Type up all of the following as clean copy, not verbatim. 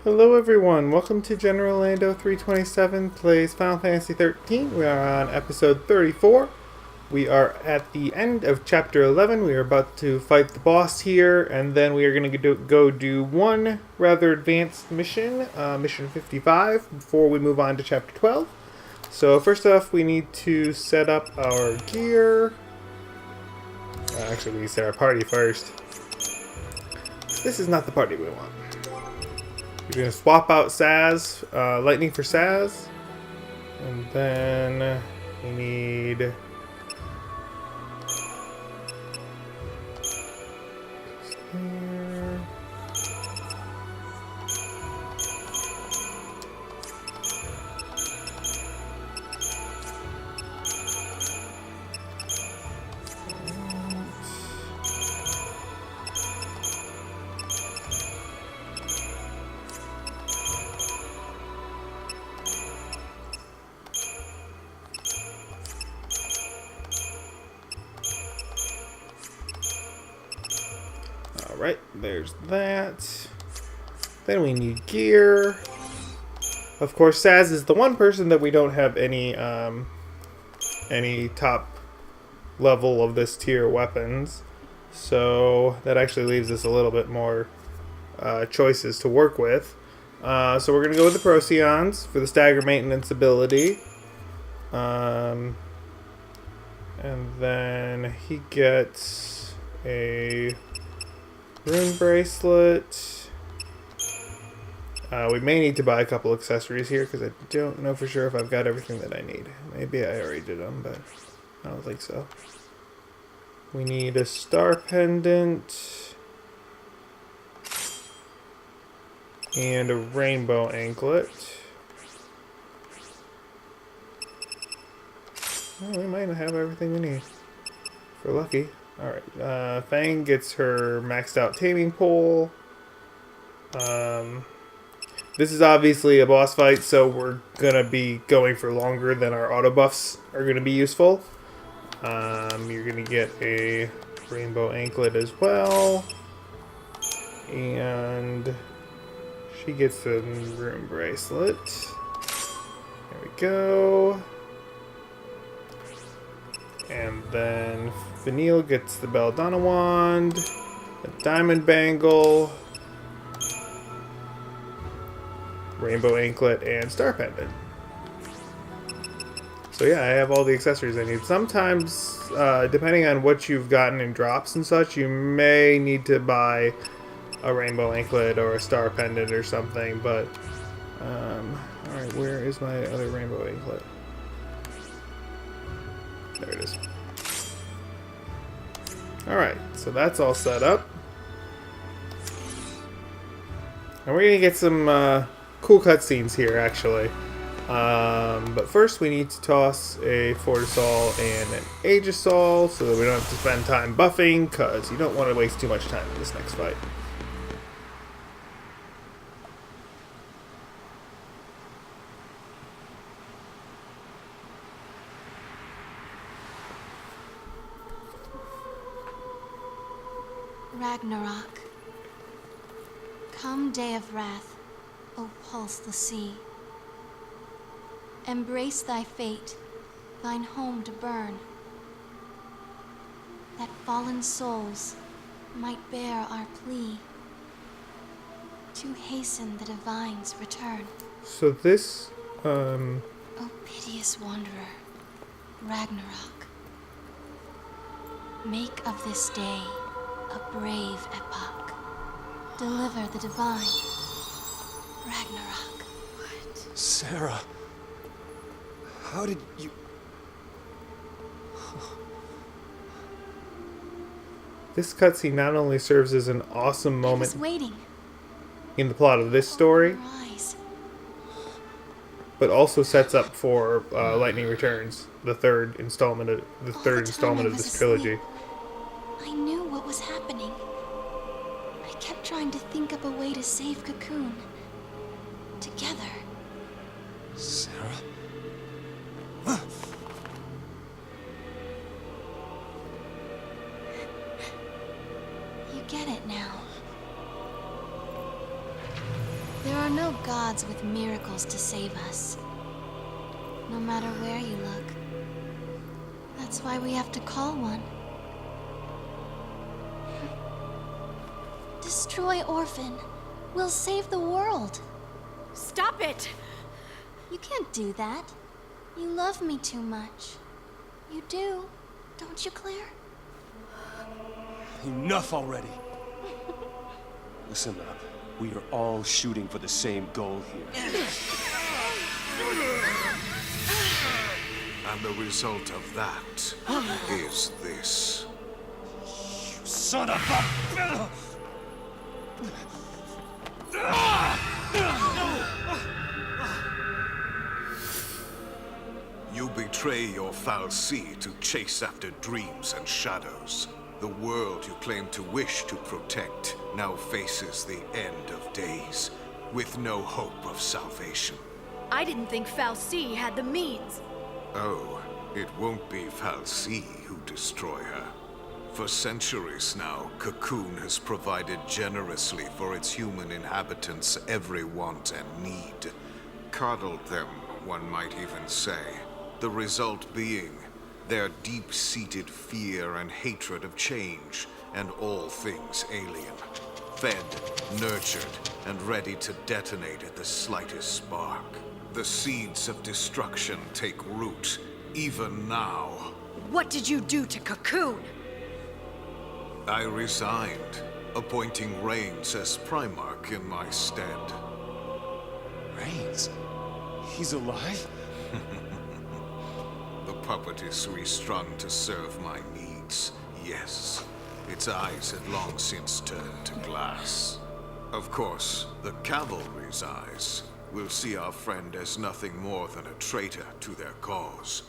Hello everyone, welcome to General Lando 327 plays Final Fantasy XIII. We are on episode 34. We are at the end of chapter 11. We are about to fight the boss here, and then we are going to go do one rather advanced mission, mission 55, before we move on to chapter 12. So first off, we need to set up our gear. Actually, we need to set our party first. This is not the party we want. We're going to swap out Saz, Lightning for Saz. And then we need... there. Alright, there's that. Then we need gear. Of course, Saz is the one person that we don't have any top level of this tier weapons. So that actually leaves us a little bit more choices to work with. So we're going to go with the Procyon for the stagger maintenance ability. And then he gets a rune bracelet. We may need to buy a couple accessories here because I don't know for sure if I've got everything that I need. Maybe I already did them, but I don't think so. We need a star pendant and a rainbow anklet. Well, we might have everything we need if we're lucky. Alright, Fang gets her maxed out taming pole. This is obviously a boss fight, so we're going to be going for longer than our auto buffs are going to be useful. You're going to get a rainbow anklet as well. And she gets a rune bracelet. There we go. And then Vanille gets the Belladonna wand, a diamond bangle, rainbow anklet, and star pendant. So yeah, I have all the accessories I need. Sometimes, depending on what you've gotten in drops and such, you may need to buy a rainbow anklet or a star pendant or something, but alright, where is my other rainbow anklet? There it is. Alright, so that's all set up. And we're going to get some cool cutscenes here, actually. But first we need to toss a Fortisol and an Aegisol so that we don't have to spend time buffing, because you don't want to waste too much time in this next fight. Ragnarok. Come, day of wrath, O pulse the sea. Embrace thy fate, thine home to burn, that fallen souls might bear our plea to hasten the divine's return. So this, O piteous wanderer, Ragnarok, make of this day a brave epoch. Deliver the divine, Ragnarok. What? Sarah, how did you... this cutscene not only serves as an awesome I moment was waiting. in the plot of this story, Open your eyes. but also sets up for Lightning Returns, the third installment of this trilogy. I knew what was happening. I kept trying to think up a way to save Cocoon. Together. Sarah? You get it now. There are no gods with miracles to save us. No matter where you look. That's why we have to call one. Destroy Orphan. We'll save the world. Stop it! You can't do that. You love me too much. You do, don't you, Claire? Enough already. Listen up. We are all shooting for the same goal here. And the result of that is this. You son of a... You betray your fal'Cie to chase after dreams and shadows. The world you claim to wish to protect now faces the end of days, with no hope of salvation. I didn't think fal'Cie had the means. Oh, it won't be fal'Cie who destroy her. For centuries now, Cocoon has provided generously for its human inhabitants every want and need. Coddled them, one might even say. The result being their deep-seated fear and hatred of change and all things alien. Fed, nurtured, and ready to detonate at the slightest spark. The seeds of destruction take root, even now. What did you do to Cocoon? I resigned, appointing Reigns as Primarch in my stead. Reigns? He's alive? The puppet is restrung to serve my needs, yes. Its eyes had long since turned to glass. Of course, the cavalry's eyes will see our friend as nothing more than a traitor to their cause.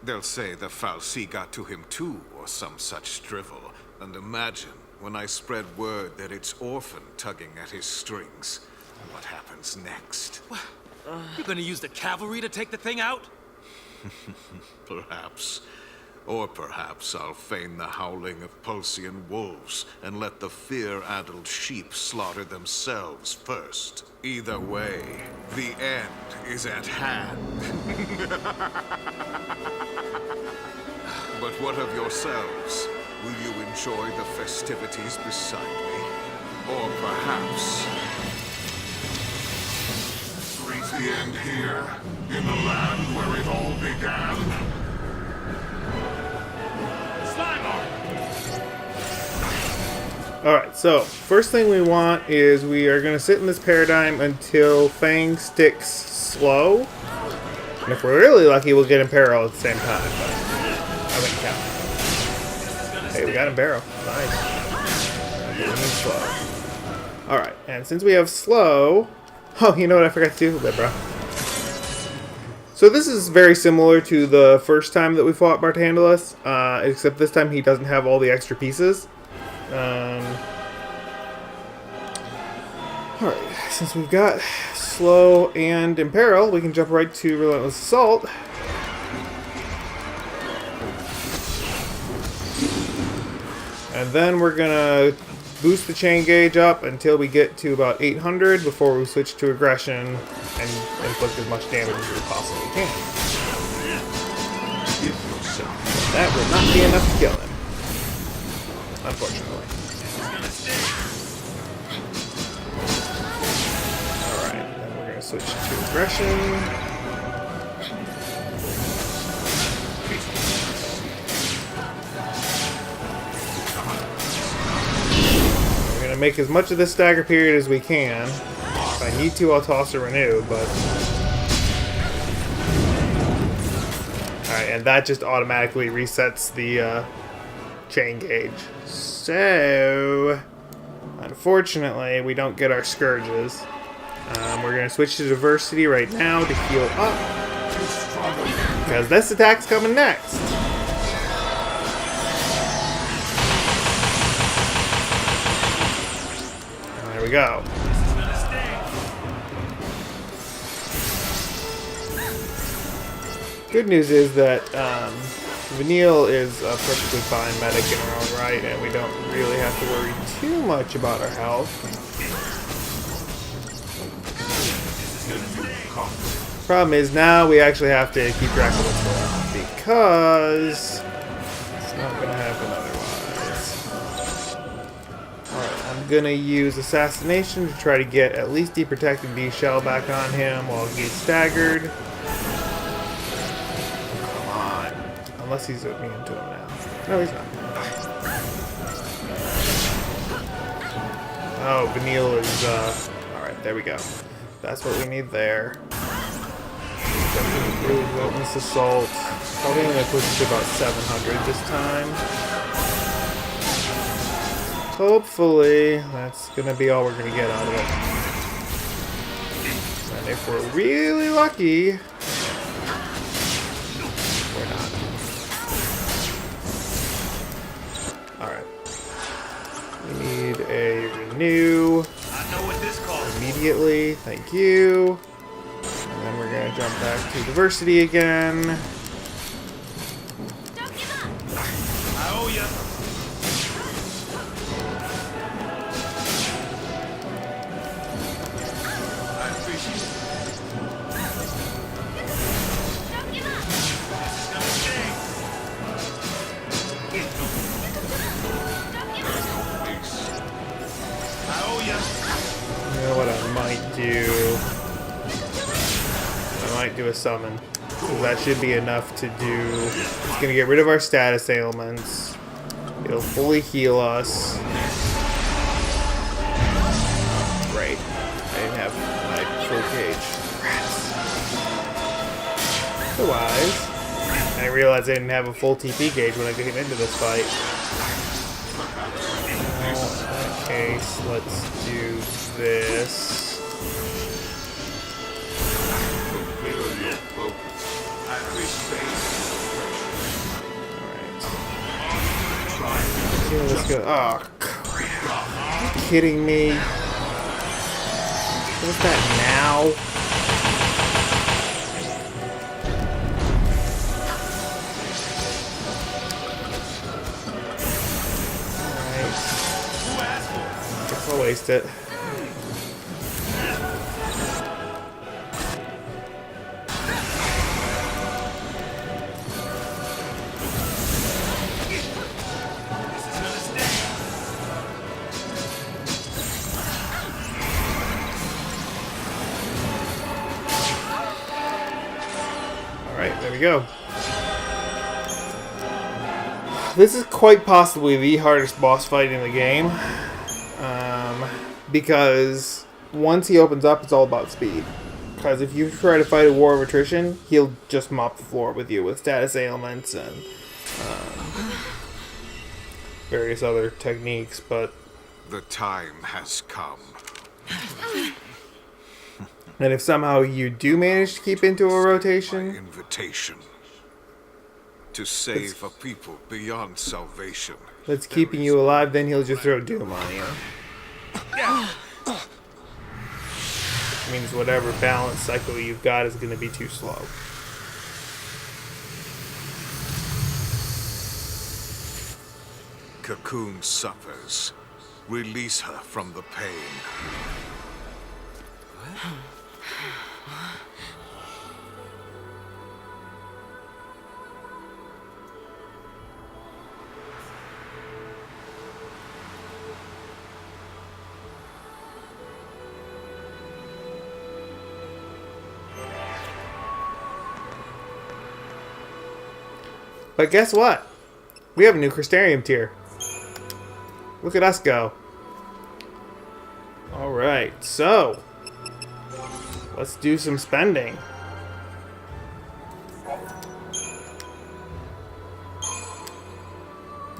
They'll say the fal'Cie got to him too, or some such drivel. And imagine when I spread word that it's Orphan tugging at his strings. What happens next? You're gonna use the cavalry to take the thing out? Perhaps. Or perhaps I'll feign the howling of Pulsian wolves and let the fear-addled sheep slaughter themselves first. Either way, the end is at hand. But what of yourselves? Will you enjoy the festivities beside me? Or perhaps... Reach the end here, in the land where it all began. Alright, so first thing we want is we are going to sit in this paradigm until Fang sticks slow. And if we're really lucky, we'll get Imperial at the same time, but I wouldn't count. Hey, we got Imperial. Nice. We need slow. Alright, and since we have slow... Oh, you know what I forgot to do? Wait, bro. So this is very similar to the first time that we fought Barthandelus, except this time he doesn't have all the extra pieces. Alright, since we've got slow and imperil, we can jump right to relentless assault. And then we're gonna boost the chain gauge up until we get to about 800 before we switch to aggression and inflict as much damage as we possibly can. That will not be enough to kill him, unfortunately. Alright, then we're going to switch to aggression. We're going to make as much of this stagger period as we can. If I need to, I'll toss a renew, but... Alright, and that just automatically resets the chain gauge. So, unfortunately, we don't get our scourges. We're going to switch to diversity right now to heal up. Because this attack's coming next. And there we go. Good news is that Vanille is a perfectly fine medic in her own right, and we don't really have to worry too much about our health. Problem is now we actually have to keep track of what's going on because it's not going to happen otherwise. Alright, I'm going to use Assassination to try to get at least the Protecting D shell back on him while he's staggered. Come on. Unless he's immune to him now. No, he's not. Oh, Vanille is, alright, there we go. That's what we need there. Really witness assault. Probably going to push it to about 700 this time. Hopefully, that's going to be all we're going to get out of it. And if we're really lucky, we're not. Alright. We need a renew. I know what this calls. Immediately. Thank you. And then we're going to jump back to diversity again. Don't give up! I owe ya. I appreciate it. Don't give up! This is gonna Don't give up! I owe ya. You know what I might do? I might do a summon. So that should be enough to do. It's going to get rid of our status ailments. It'll fully heal us. Great. I didn't have my full gauge. Rats. Otherwise, I realized I didn't have a full TP gauge when I came into this fight. Well, in that case, let's do this. Alright. Let's go. Oh, crap. Are you kidding me? What's that now? Alright. Guess I'll waste it. Alright, there we go. This is quite possibly the hardest boss fight in the game. Because once he opens up, it's all about speed. Because if you try to fight a war of attrition, he'll just mop the floor with you with status ailments and various other techniques, but... The time has come. And if somehow you do manage to keep into a My rotation... invitation to save a people beyond salvation. that's keeping you alive, then he'll just throw Doom on you. Which means whatever balance cycle you've got is going to be too slow. Cocoon suffers. Release her from the pain. But guess what? We have a new Crystarium tier. Look at us go. Alright, so let's do some spending.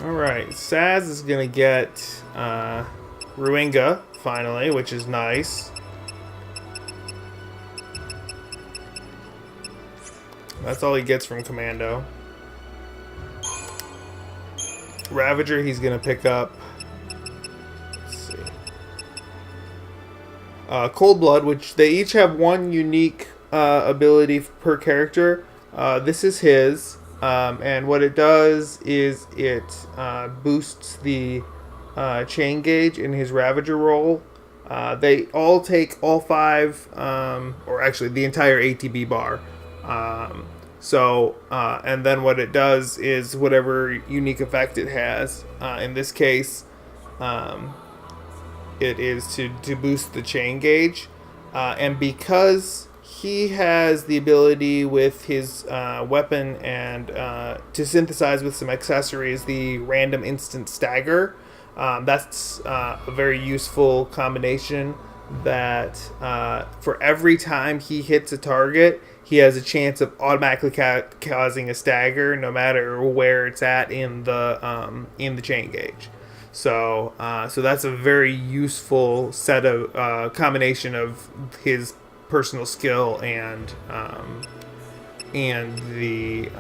Alright, Saz is gonna get Ruinga, finally, which is nice. That's all he gets from Commando. Ravager, he's gonna pick up. Let's see. Cold Blood, which they each have one unique ability per character. This is his, and what it does is it boosts the chain gauge in his Ravager roll They all take all 5, or actually the entire ATB bar. And then what it does is whatever unique effect it has. In this case, it is to boost the chain gauge. And because he has the ability with his weapon and to synthesize with some accessories the random instant stagger, that's a very useful combination that for every time he hits a target, he has a chance of automatically causing a stagger no matter where it's at in the chain gauge. So that's a very useful set of combination of his personal skill and the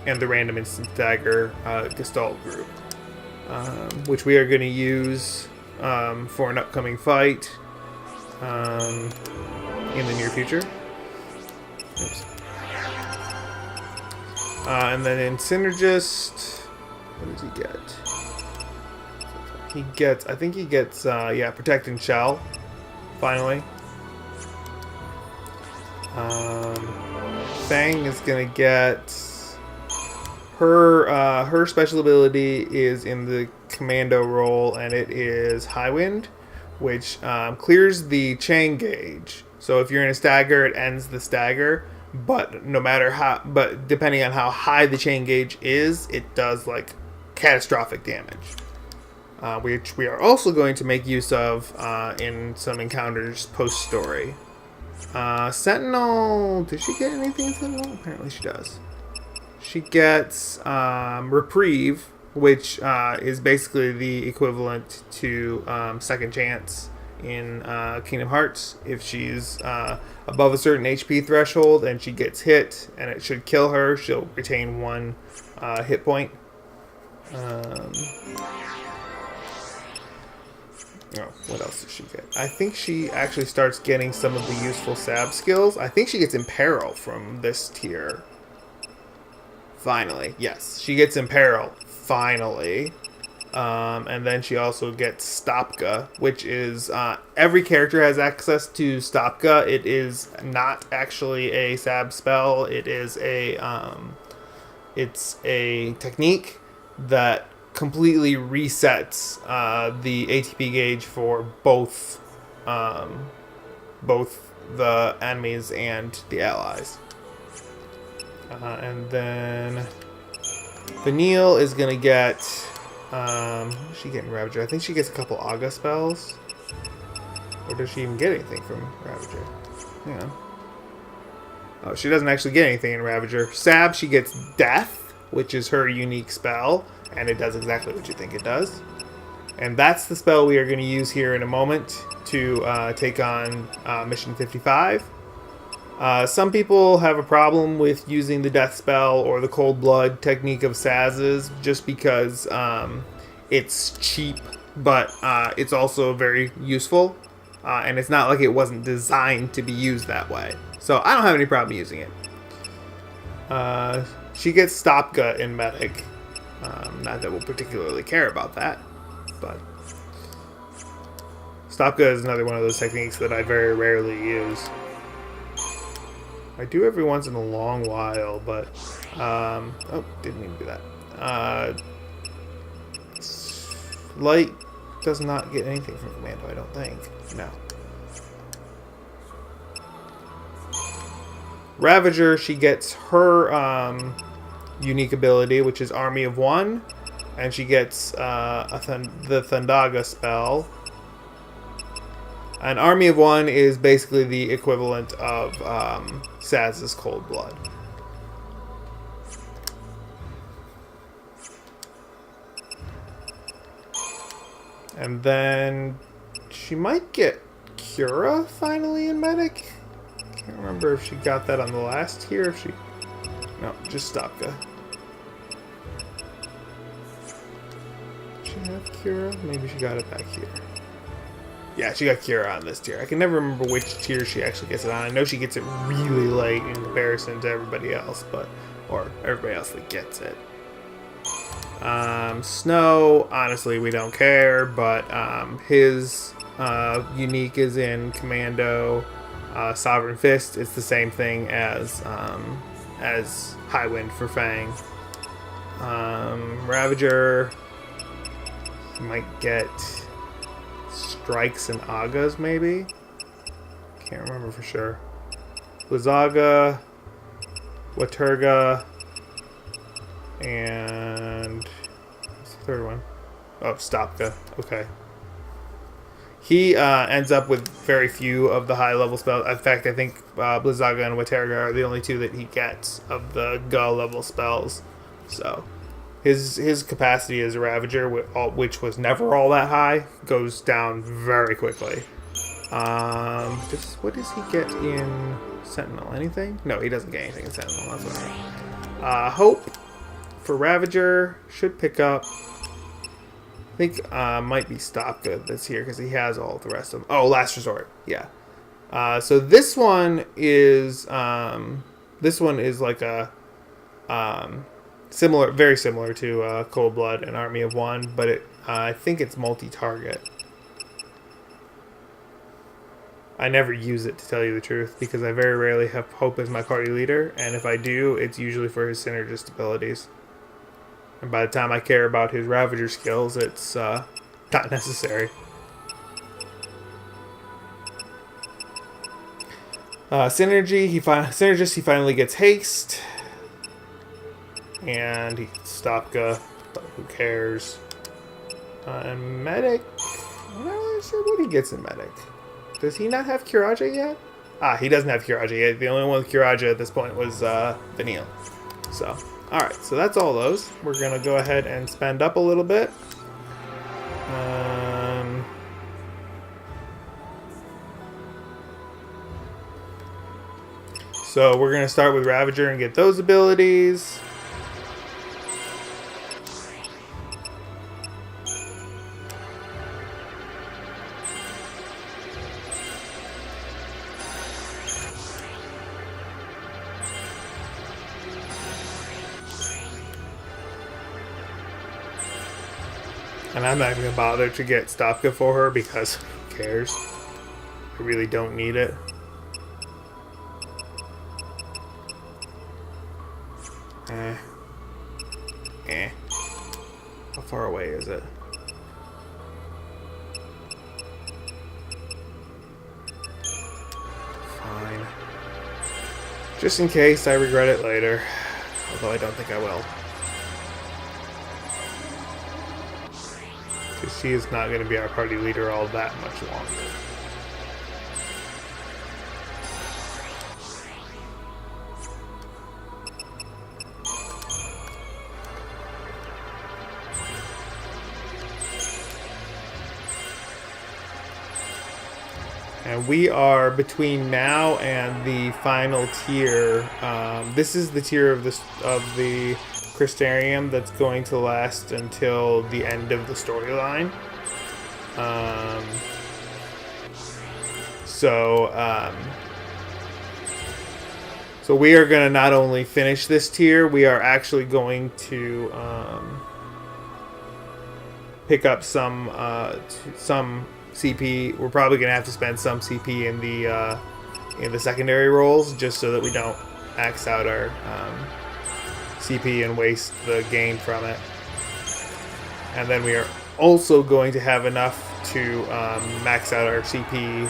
random instant stagger Gestalt group, which we are going to use for an upcoming fight in the near future. Oops. And then in Synergist, what does he get? I think he gets Protect and Shell, finally. Fang is gonna get her special ability is in the commando role, and it is High Wind, which clears the chain gauge. So if you're in a stagger, it ends the stagger. But depending on how high the chain gauge is, it does like catastrophic damage. Which we are also going to make use of in some encounters post-story. Sentinel, did she get anything in Sentinel? Apparently she does. She gets Reprieve, which is basically the equivalent to Second Chance in Kingdom Hearts. If she's above a certain HP threshold and she gets hit and it should kill her, she'll retain 1 hit point. What else does she get? I think she actually starts getting some of the useful sab skills. I think she gets Imperil from this tier. Finally. Yes, she gets Imperil. Finally. And then she also gets Stopka, which is... every character has access to Stopka. It is not actually a sab spell. It is it's a technique that completely resets the ATP gauge for both the enemies and the allies. And then Vanille is gonna get what's she getting Ravager? I think she gets a couple Aga spells. Or does she even get anything from Ravager? Yeah. Oh, she doesn't actually get anything in Ravager. Sab, she gets Death, which is her unique spell. And it does exactly what you think it does. And that's the spell we are going to use here in a moment to take on Mission 55. Some people have a problem with using the Death spell or the Cold Blood technique of Saz's just because it's cheap, but it's also very useful. And it's not like it wasn't designed to be used that way. So I don't have any problem using it. She gets Stopka in Medic. Not that we'll particularly care about that, but Stopka is another one of those techniques that I very rarely use. I do every once in a long while, but didn't mean to do that. Light does not get anything from Commando, I don't think. No. Ravager, she gets her unique ability, which is Army of One, and she gets the Thundaga spell. An Army of One is basically the equivalent of Saz's Cold Blood. And then she might get Cura finally in Medic. Can't remember if she got that on the last tier. If she... No, just Stopka. Did she have Cura? Maybe she got it back here. Yeah, she got Cura on this tier. I can never remember which tier she actually gets it on. I know she gets it really late in comparison to everybody else, or everybody else that gets it. Snow, honestly, we don't care, but his Unique is in Commando. Sovereign Fist is the same thing as Highwind for Fang. Ravager might get Strikes and Agas, maybe? Can't remember for sure. Blizzaga, Waterga, and what's the third one? Oh, Stopka. Okay. He ends up with very few of the high level spells. In fact, I think Blizzaga and Waterga are the only two that he gets of the Ga level spells. So his capacity as a Ravager, which was never all that high, goes down very quickly. What does he get in Sentinel? Anything? No, he doesn't get anything in Sentinel. That's what I mean. Hope for Ravager should pick up. I think might be Stopka that's here because he has all the rest of them. Oh, Last Resort. Yeah. So this one is like a very similar to Cold Blood and Army of One, but I think it's multi-target. I never use it, to tell you the truth, because I very rarely have Hope as my party leader, and if I do, it's usually for his synergist abilities. And by the time I care about his Ravager skills, it's not necessary. Synergist, he finally gets Haste. And he gets Stopka, but who cares? And Medic, I'm not really sure what he gets in Medic. Does he not have Kiraja yet? He doesn't have Kiraja yet. The only one with Kiraja at this point was Vanille. So, alright, so that's all those. We're going to go ahead and spend up a little bit. So we're going to start with Ravager and get those abilities. And I'm not even going to bother to get Stopka for her because who cares? I really don't need it. How far away is it? Fine. Just in case I regret it later. Although I don't think I will. Because she is not going to be our party leader all that much longer. And we are between now and the final tier. This is the tier of the Crystarium that's going to last until the end of the storyline. So we are going to not only finish this tier, we are actually going to pick up some CP. We're probably going to have to spend some CP in the secondary roles just so that we don't max out our CP and waste the gain from it. And then we are also going to have enough to max out our CP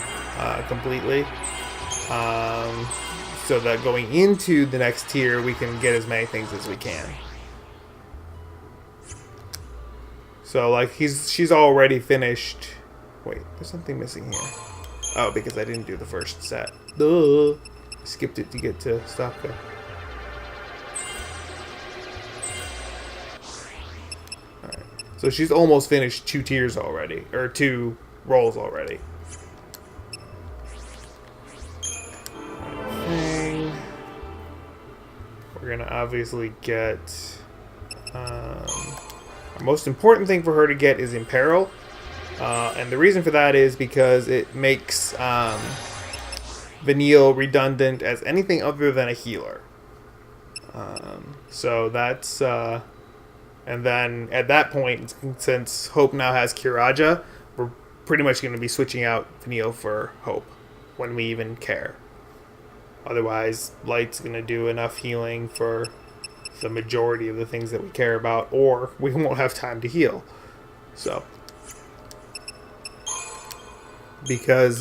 completely. So that going into the next tier, we can get as many things as we can. So, like, she's already finished. Wait, there's something missing here. Oh, because I didn't do the first set. Duh. Skipped it to get to Stopka. Alright. So she's almost finished 2 tiers already. Or 2 rolls already. We're gonna obviously get... the most important thing for her to get is Imperil. And the reason for that is because it makes Vanille redundant as anything other than a healer. So that's... and then at that point, since Hope now has Kiraja, we're pretty much going to be switching out Vanille for Hope when we even care. Otherwise, Light's going to do enough healing for the majority of the things that we care about, or we won't have time to heal. So, because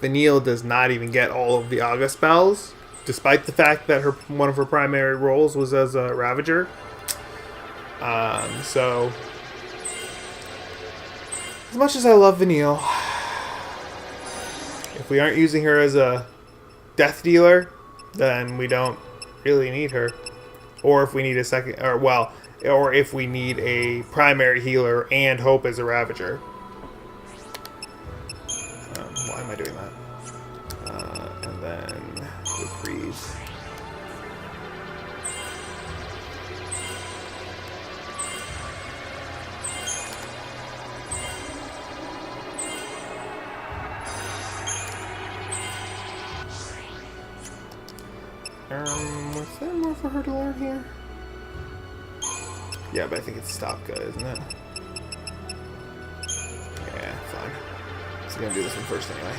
Vanille does not even get all of the Aga spells, despite the fact that one of her primary roles was as a Ravager. So, as much as I love Vanille, if we aren't using her as a death dealer, then we don't really need her. Or if we need a second, or if we need a primary healer and Hope as a Ravager. Why am I doing that? And then Reprieve. Was there more for her to learn here? Yeah, but I think it's Stopka, isn't it? Yeah, fine. So I'm gonna do this one first anyway.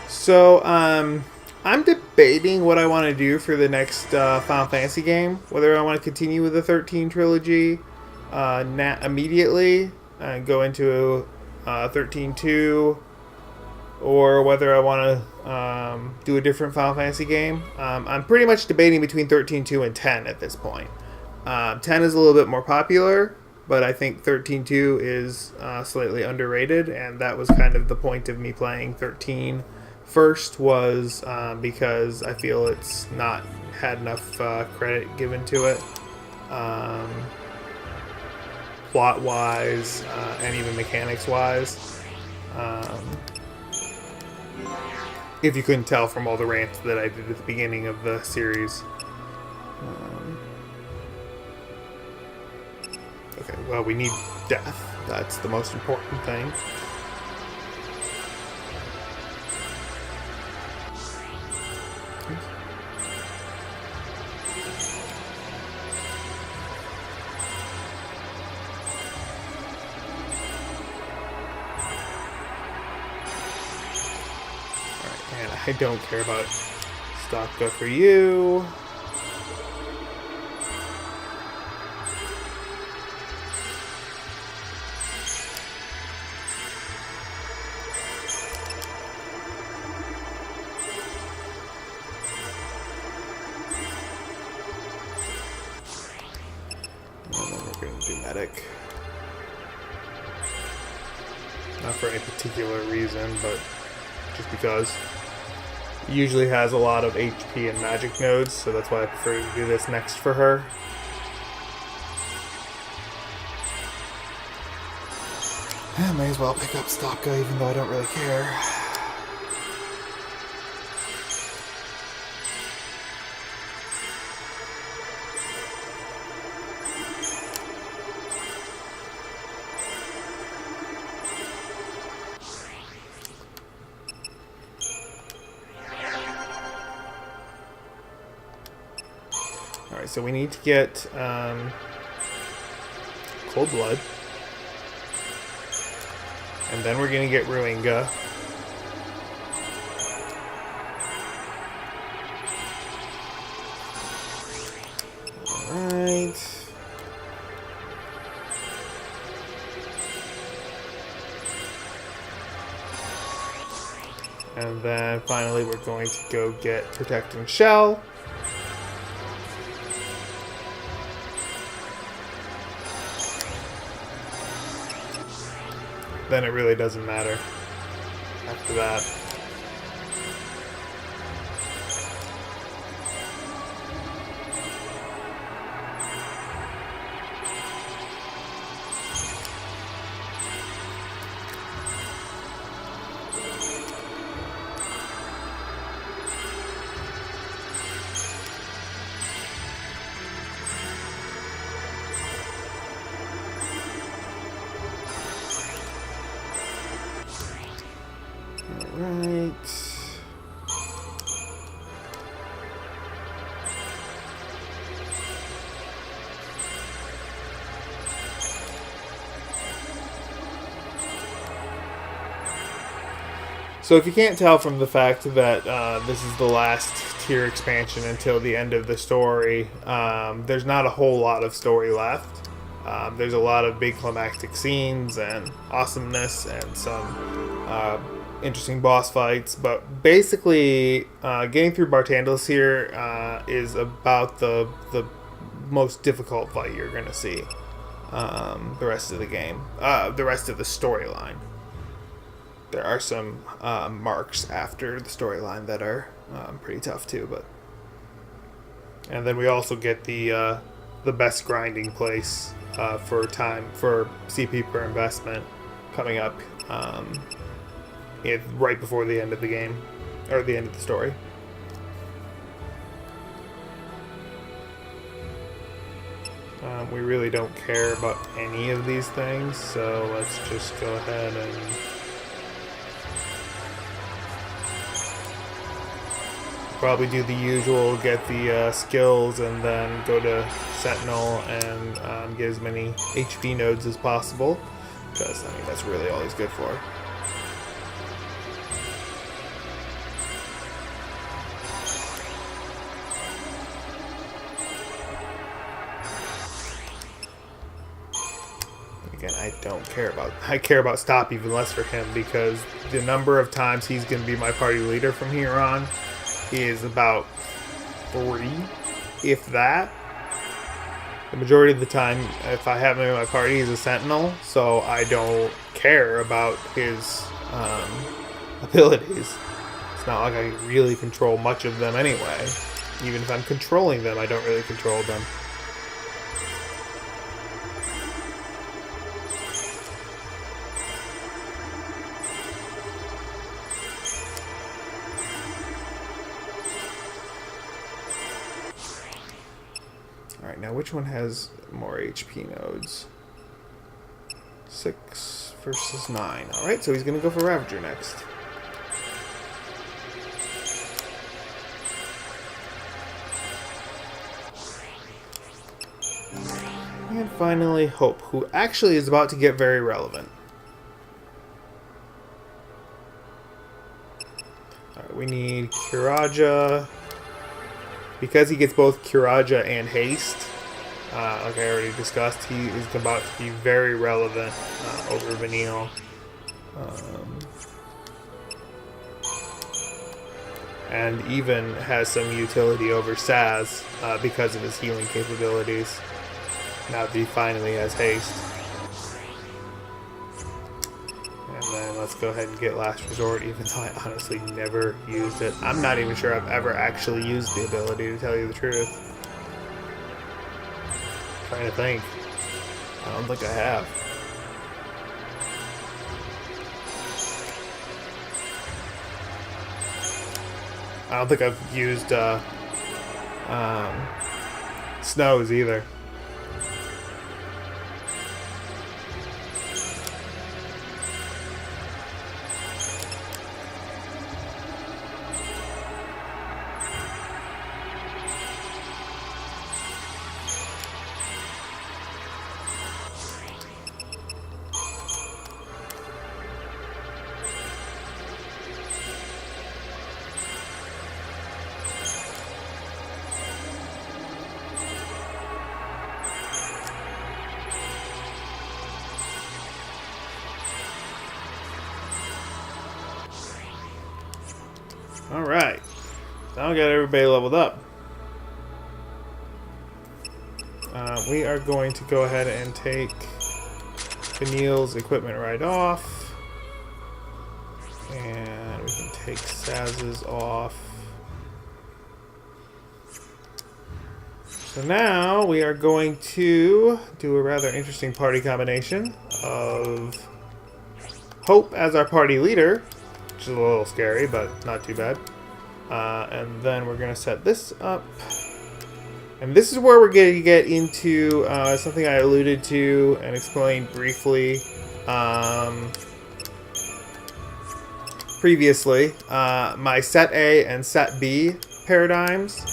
So, I'm debating what I want to do for the next Final Fantasy game. Whether I want to continue with the 13 trilogy immediately and go into 13-2, or whether I want to do a different Final Fantasy game. I'm pretty much debating between 13-2 and 10 at this point. 10 is a little bit more popular, but I think 13-2 is slightly underrated, and that was kind of the point of me playing 13 first, was because I feel it's not had enough credit given to it, plot-wise and even mechanics-wise. If you couldn't tell from all the rants that I did at the beginning of the series. Okay, well, we need death. That's the most important thing. And I don't care about Stopka for you. And then we're going to do medic. Not for any particular reason, but just because it usually has a lot of HP and magic nodes, so that's why I prefer to do this next for her. I may as well pick up Stopka, even though I don't really care. Alright, so we need to get Cold Blood. And then we're going to get Ruinga. Alright. And then finally we're going to go get Protecting Shell. Then it really doesn't matter after that. Alright. So if you can't tell from the fact that this is the last tier expansion until the end of the story, there's not a whole lot of story left. There's a lot of big climactic scenes and awesomeness and some interesting boss fights, but basically getting through Bartandus here is about the most difficult fight you're going to see the rest of the game, the rest of the storyline. There are some marks after the storyline that are pretty tough too, but and then we also get the best grinding place for CP per investment coming up right before the end of the game or the end of the story. We really don't care about any of these things, so let's just go ahead and probably do the usual, get the skills, and then go to Sentinel and get as many HP nodes as possible, because I mean that's really all he's good for. Again, I care about Stop even less for him, because the number of times he's going to be my party leader from here on is about 3, if that. The majority of the time, if I have him in my party, he's a Sentinel, so I don't care about his abilities. It's not like I really control much of them anyway. Even if I'm controlling them, I don't really control them. Alright, now which one has more HP nodes? 6 versus 9. Alright, so he's going to go for Ravager next. And finally, Hope, who actually is about to get very relevant. Alright, we need Kiraja. Because he gets both Kiraja and Haste, like I already discussed, he is about to be very relevant over Vanille. And even has some utility over Saz because of his healing capabilities, now that he finally has Haste. And then let's go ahead and get Last Resort, even though I honestly never used it. I'm not even sure I've ever actually used the ability, to tell you the truth. I'm trying to think. I don't think I have. I don't think I've used Snows either. Alright, now we got everybody leveled up. We are going to go ahead and take Vanille's equipment right off. And we can take Saz's off. So now we are going to do a rather interesting party combination of Hope as our party leader, which is a little scary, but not too bad. And then we're going to set this up. And this is where we're going to get into something I alluded to and explained briefly previously, my set A and set B paradigms.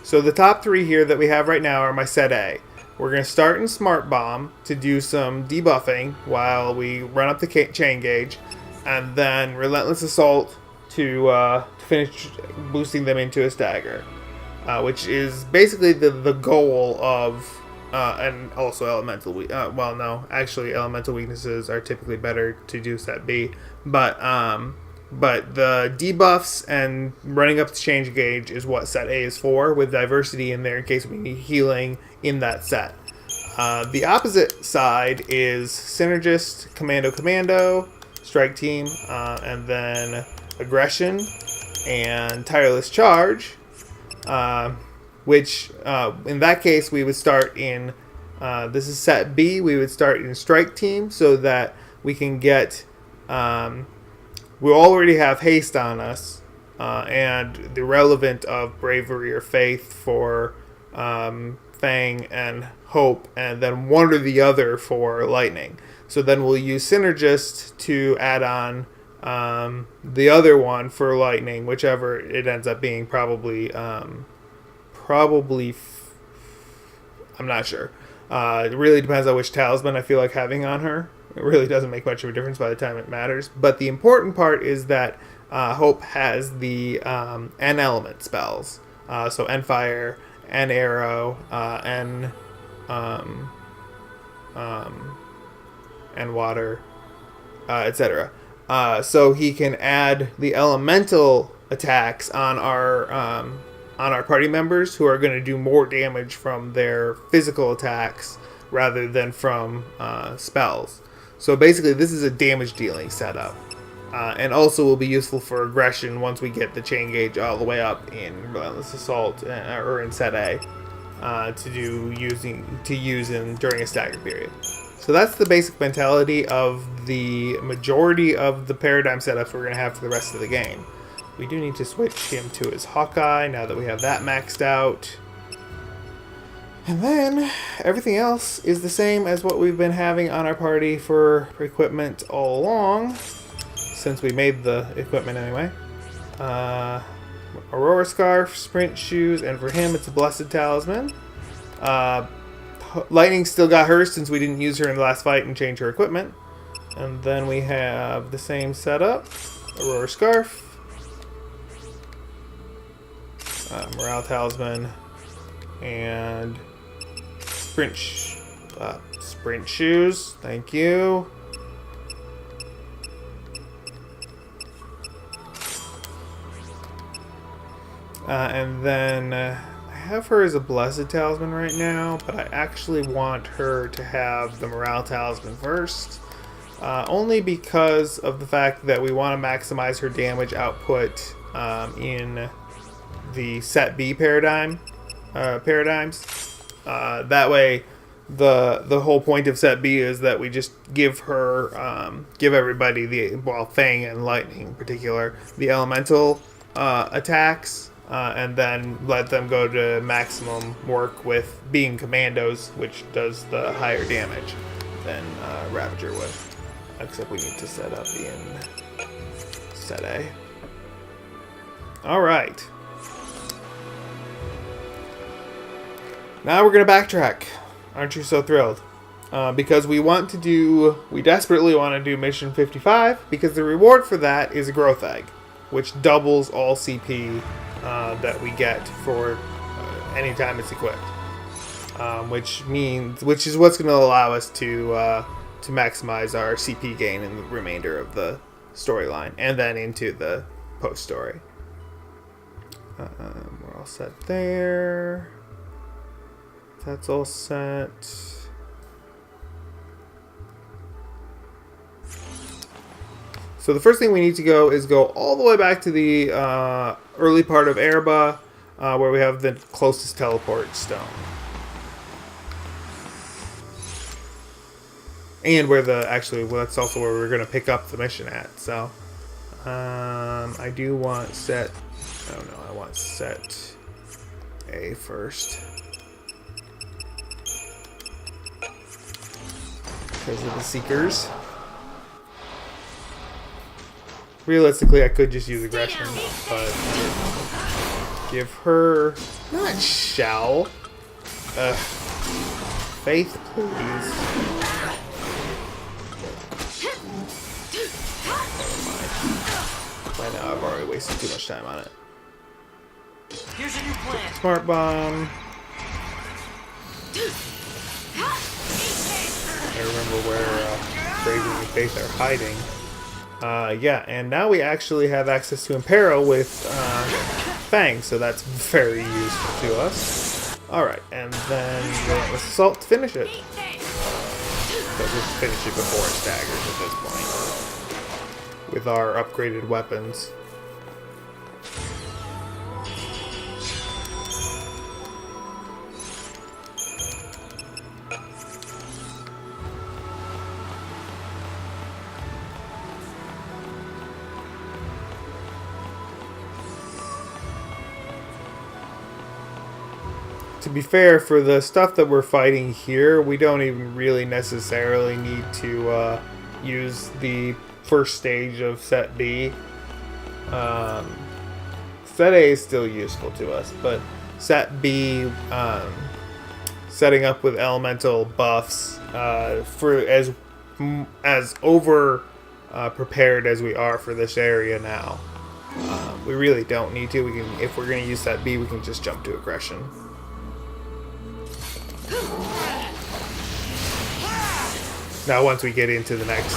So the top three here that we have right now are my set A. We're going to start in Smart Bomb to do some debuffing while we run up the chain gauge, and then Relentless Assault to finish boosting them into a stagger, which is basically the goal of, and also elemental. Well, no, actually, elemental weaknesses are typically better to do set B, but the debuffs and running up the change gauge is what set A is for, with diversity in there in case we need healing in that set. The opposite side is Synergist, Commando, Strike Team, and then Aggression and Tireless Charge, which in that case we would start in, this is set B, we would start in Strike Team so that we can get, we already have haste on us, and the relevant of bravery or faith for Fang and Hope, and then one or the other for lightning. So then we'll use Synergist to add on the other one for lightning, whichever it ends up being. Probably I'm not sure. It really depends on which talisman I feel like having on her. It really doesn't make much of a difference by the time it matters. But the important part is that Hope has the N element spells. So N fire, N arrow, N water, etc. So he can add the elemental attacks on our party members, who are going to do more damage from their physical attacks rather than from spells. So basically, this is a damage dealing setup, and also will be useful for aggression once we get the chain gauge all the way up in Relentless Assault or in set A to use during a stagger period. So that's the basic mentality of the majority of the paradigm setups we're going to have for the rest of the game. We do need to switch him to his Hawkeye now that we have that maxed out. And then everything else is the same as what we've been having on our party for equipment all along, since we made the equipment anyway. Aurora Scarf, Sprint Shoes, and for him it's a Blessed Talisman. Lightning still got hers since we didn't use her in the last fight and change her equipment. And then we have the same setup. Aurora Scarf. Morale Talisman. And Sprint Shoes. Thank you. And then I have her as a Blessed Talisman right now, but I actually want her to have the Morale Talisman first. Only because of the fact that we want to maximize her damage output in the set B paradigms. That way, the whole point of set B is that we just give her, give everybody Fang and Lightning in particular, the elemental attacks, and then let them go to maximum work with being commandos, which does the higher damage than Ravager would. Except we need to set up in set A. Alright. Now we're going to backtrack. Aren't you so thrilled? Because we desperately want to do Mission 55, because the reward for that is a growth egg, which doubles all CP that we get for anytime it's equipped. Which is what's going to allow us to maximize our CP gain in the remainder of the storyline, and then into the post-story. We're all set there. That's all set. So the first thing we need to go is go all the way back to the early part of Erba, where we have the closest teleport stone. And that's also where we're going to pick up the mission at. So, I do want set... Oh no, I want set A first. Because of the Seekers. Realistically, I could just use aggression, but give her not shall. Faith, please. By now, I've already wasted too much time on it. Here's a new plan. Smart bomb. I remember where Brazen and Faith are hiding. Yeah, and now we actually have access to Imperil with Fang, so that's very useful to us. Alright, and then let's Assault to finish it. But we'll finish it before it staggers at this point. With our upgraded weapons. To be fair, for the stuff that we're fighting here, we don't even really necessarily need to use the first stage of Set B. Set A is still useful to us, but Set B, setting up with elemental buffs, for as over prepared as we are for this area now, we really don't need to. We can, if we're going to use Set B, we can just jump to aggression. Now, once we get into the next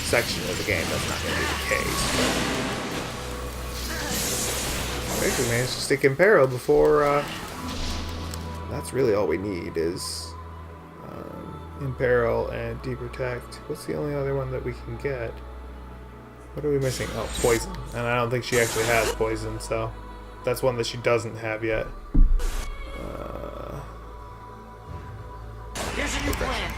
section of the game, that's not going to be the case. I think we managed to stick Imperil before. That's really all we need is Imperil and Deprotect. What's the only other one that we can get? What are we missing? Oh, Poison. And I don't think she actually has Poison, so that's one that she doesn't have yet. Here's a new plan.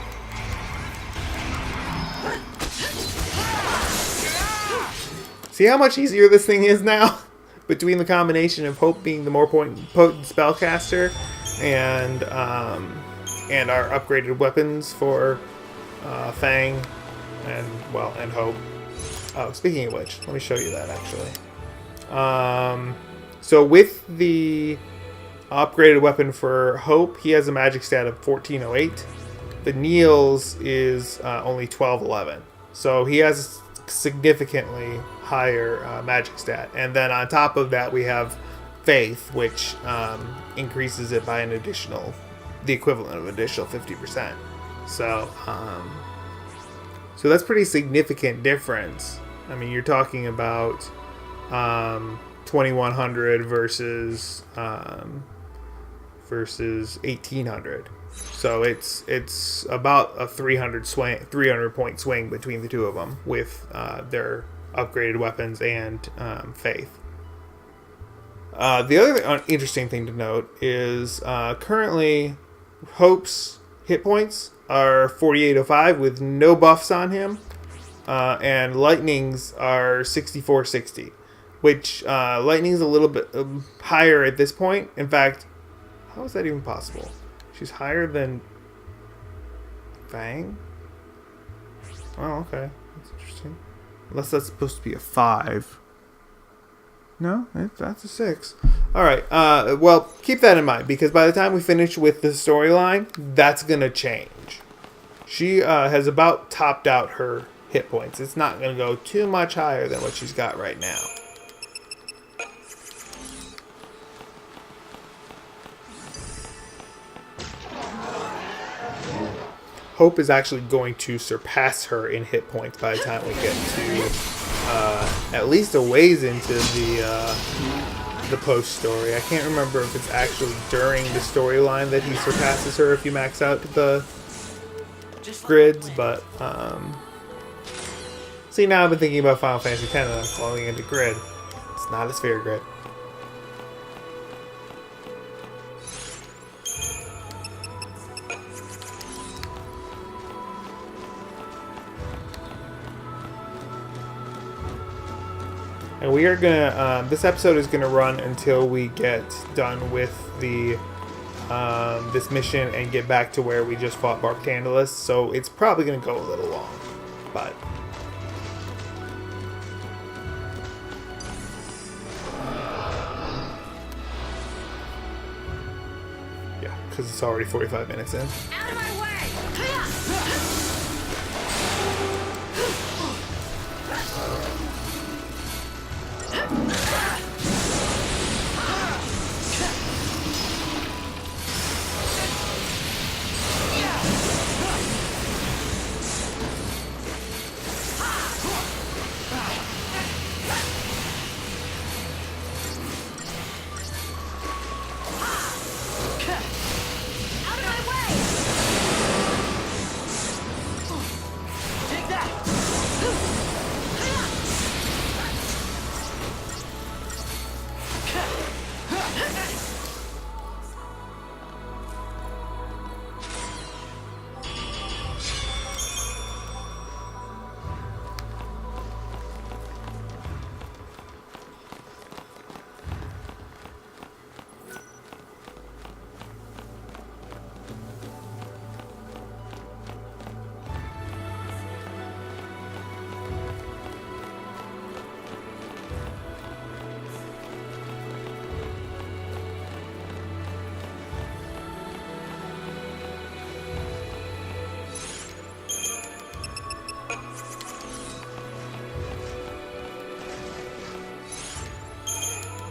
See how much easier this thing is now? Between the combination of Hope being the more potent spellcaster and our upgraded weapons for Fang and Hope. Oh, speaking of which, let me show you that actually. So with the upgraded weapon for Hope, he has a magic stat of 1408. The Neil's is only 1211. So he has significantly higher magic stat. And then on top of that, we have Faith, which increases it by the equivalent of an additional 50%. So, so that's pretty significant difference. I mean, you're talking about 2100 versus 1800. So it's about a 300 point swing between the two of them with their upgraded weapons and Faith. The other interesting thing to note is currently Hope's hit points are 4805 with no buffs on him, and Lightning's are 6460, which Lightning's a little bit higher at this point. In fact, how is that even possible? She's higher than Fang? Oh, okay. That's interesting. Unless that's supposed to be a 5. No, that's a 6. Alright, well, keep that in mind, because by the time we finish with the storyline, that's going to change. She has about topped out her hit points. It's not going to go too much higher than what she's got right now. Hope is actually going to surpass her in hit points by the time we get to at least a ways into the post story. I can't remember if it's actually during the storyline that he surpasses her if you max out the grids, but see, now I've been thinking about Final Fantasy X and I'm calling it a grid. It's not a sphere grid. And we are gonna, this episode is gonna run until we get done with the, this mission and get back to where we just fought Barctandalus. So it's probably gonna go a little long, but because it's already 45 minutes in. Out of my way!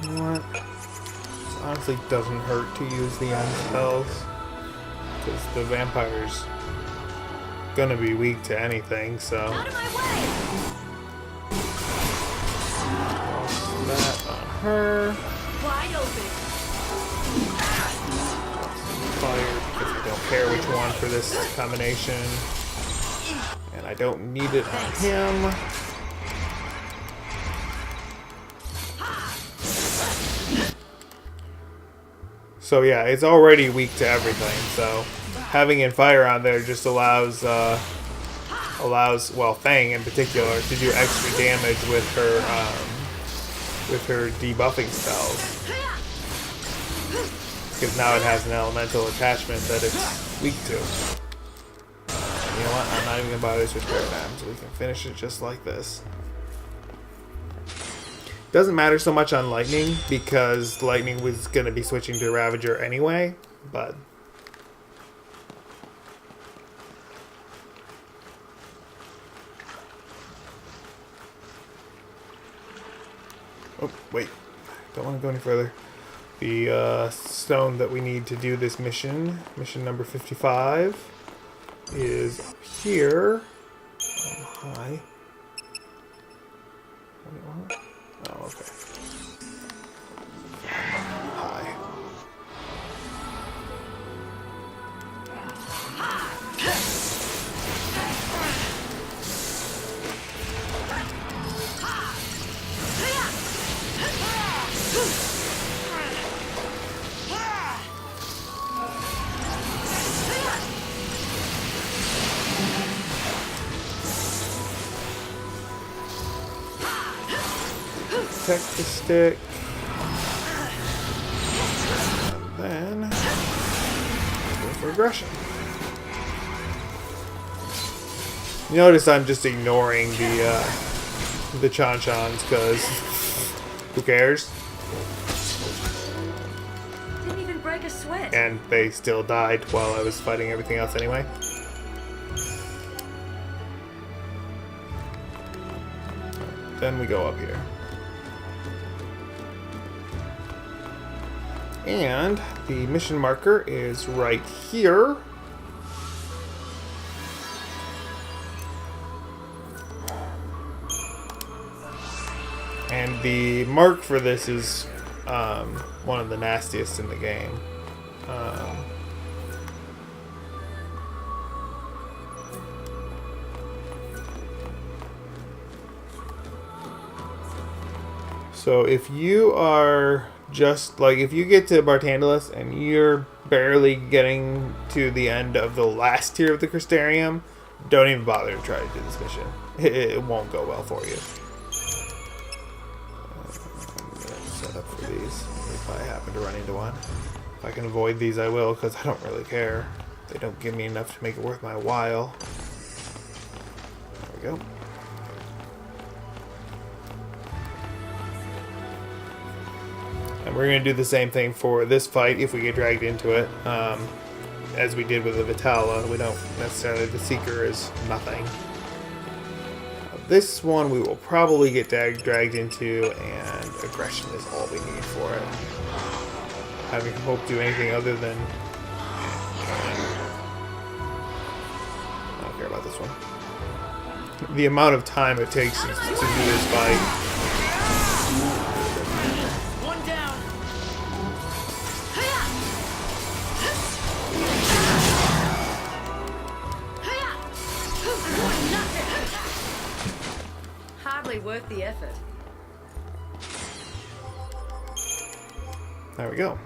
You know what? This honestly doesn't hurt to use the end spells. Because the vampire's gonna be weak to anything, so. Out of my way! That on her. Wide open. Fire, because I don't care which one for this combination. And I don't need it on him. So yeah, it's already weak to everything, so having in fire on there just allows Fang in particular to do extra damage with her debuffing spells. Because now it has an elemental attachment that it's weak to. You know what? I'm not even gonna bother to repair them, so we can finish it just like this. Doesn't matter so much on Lightning, because Lightning was going to be switching to Ravager anyway, but... Oh, wait. Don't want to go any further. The stone that we need to do this mission, mission number 55, is up here. High. Oh, okay. Hi. Protect the stick. And then go for aggression. You notice I'm just ignoring the Chan-Chans because who cares? Didn't even break a sweat. And they still died while I was fighting everything else anyway. Then we go up here. And the mission marker is right here. And the mark for this is one of the nastiest in the game. So if you are just like, if you get to Bartandalus and you're barely getting to the end of the last tier of the Crystarium, don't even bother to try to do this mission. It won't go well for you. I'm gonna set up for these if I happen to run into one. If I can avoid these, I will, because I don't really care. They don't give me enough to make it worth my while. There we go. And we're going to do the same thing for this fight if we get dragged into it. As we did with the Vitala, we don't necessarily, the Seeker is nothing. This one we will probably get dragged into, and aggression is all we need for it. Having hope do anything other than... I don't care about this one. The amount of time it takes to do this fight. One down. Hardly worth the effort. There we go.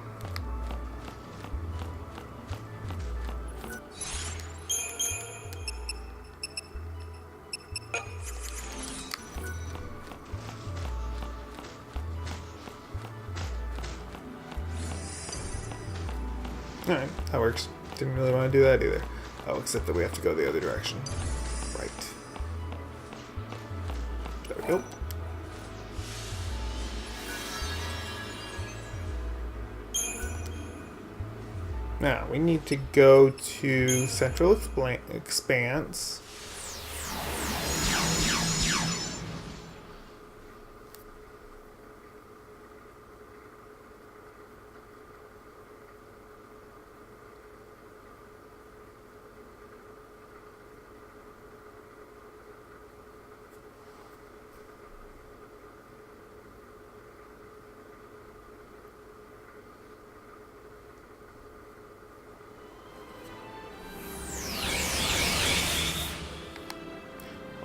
Alright, that works. Didn't really want to do that either. Oh, except that we have to go the other direction. Right. There we go. Now, we need to go to Central Expanse.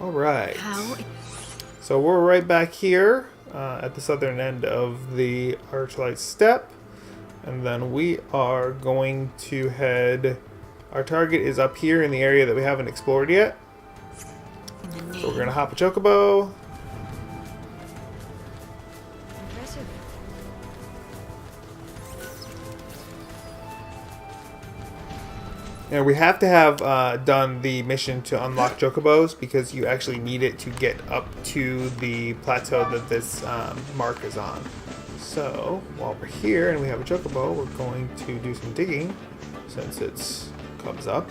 Alright, so we're right back here at the southern end of the Archlight Step, and then we are going to head, our target is up here in the area that we haven't explored yet, so we're going to hop a chocobo. Impressive. And we have to have done the mission to unlock chocobos because you actually need it to get up to the plateau that this mark is on. So while we're here and we have a chocobo, we're going to do some digging since it's comes up.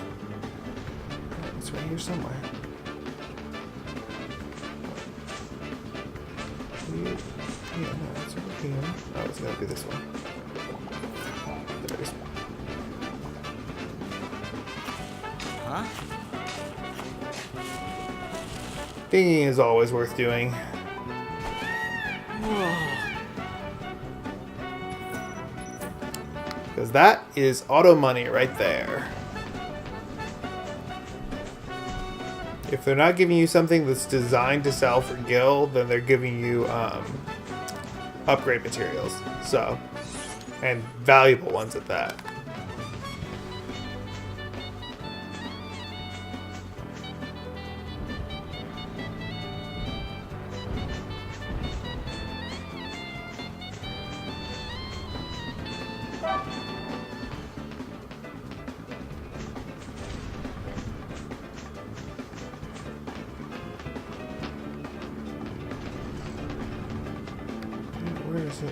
It's right here somewhere. Yeah, no, it's over here. Oh, it's gotta be this one. There it is. Huh? Digging is always worth doing. Because that is auto money right there. If they're not giving you something that's designed to sell for gil, then they're giving you upgrade materials. So, and valuable ones at that. Where is it?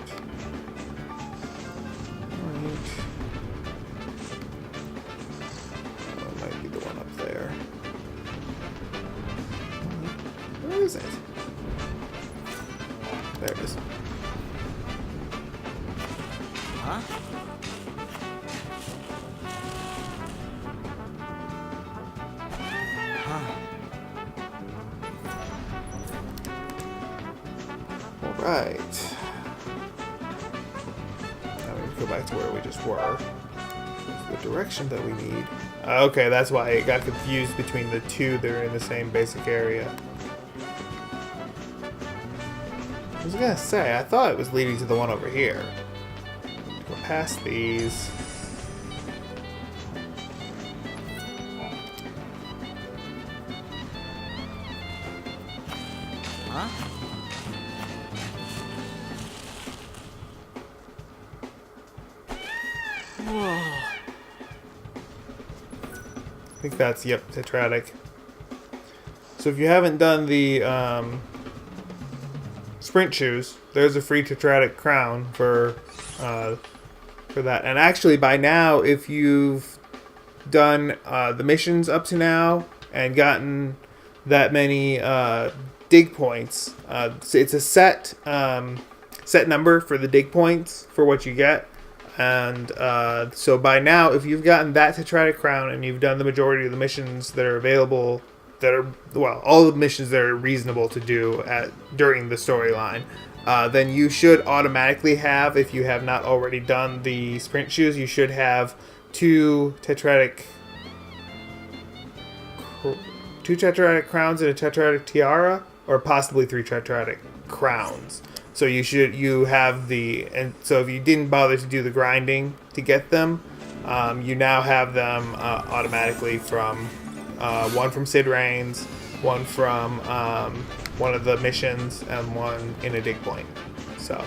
Right. Oh, it might be the one up there. Where is it? There it is. Huh? All right. Go back to where we just were. The direction that we need. Okay, that's why it got confused between the two that are in the same basic area. I was gonna say, I thought it was leading to the one over here. Go past these. Huh? I think that's, yep, tetratic. So if you haven't done the sprint shoes. There's a free tetratic crown for that. And actually, by now, if you've done the missions up to now and gotten that many dig points, it's a set number for the dig points for what you get. And so by now, if you've gotten that tetratic crown and you've done the majority of the missions that are available, all the missions that are reasonable to do during the storyline, then you should automatically have, if you have not already done the sprint shoes, you should have two tetratic crowns and a tetratic tiara, or possibly 3 tetratic crowns. So you have and so if you didn't bother to do the grinding to get them, you now have them automatically from one from Sid Raines, one from one of the missions, and one in a dig point. So.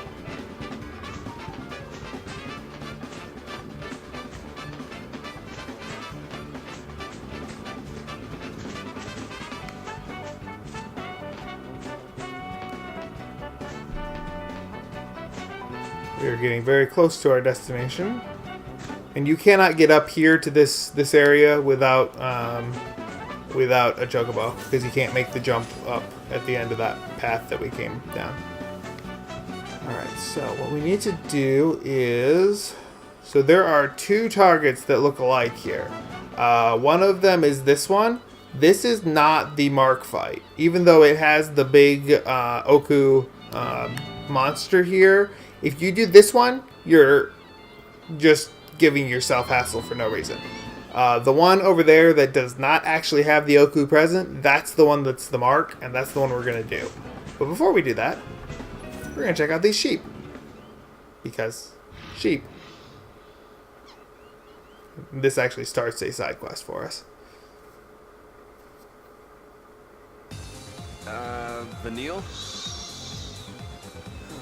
We are getting very close to our destination, and you cannot get up here to this area without a chocobo, because you can't make the jump up at the end of that path that we came down. Alright, so what we need to do is, so there are 2 targets that look alike here. One of them is this one. This is not the Mark fight, even though it has the big Oku monster here. If you do this one, you're just giving yourself hassle for no reason. The one over there that does not actually have the Oku present, that's the one that's the Mark, and that's the one we're going to do. But before we do that, we're going to check out these sheep. Because sheep. This actually starts a side quest for us. Vanille?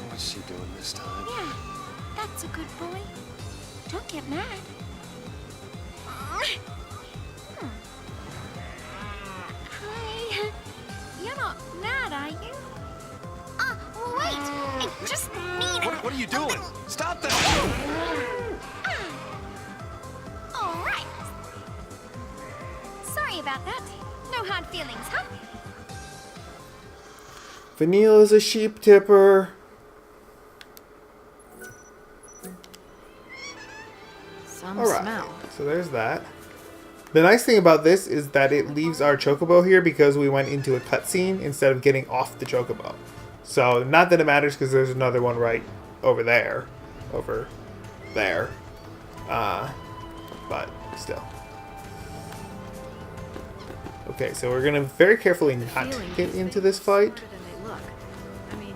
What's she doing this time? Yeah, that's a good boy. Don't get mad. Hi. You're not mad, are you? Wait! I just need... What are you doing? Stop that! All right. Sorry about that. No hard feelings, huh? Vanille is a sheep tipper. Some Alright, smell. so there's that. The nice thing about this is that it leaves our chocobo here because we went into a cutscene instead of getting off the chocobo. So, not that it matters because there's another one right over there. Over there. But still. Okay, so we're going to very carefully not get into this fight.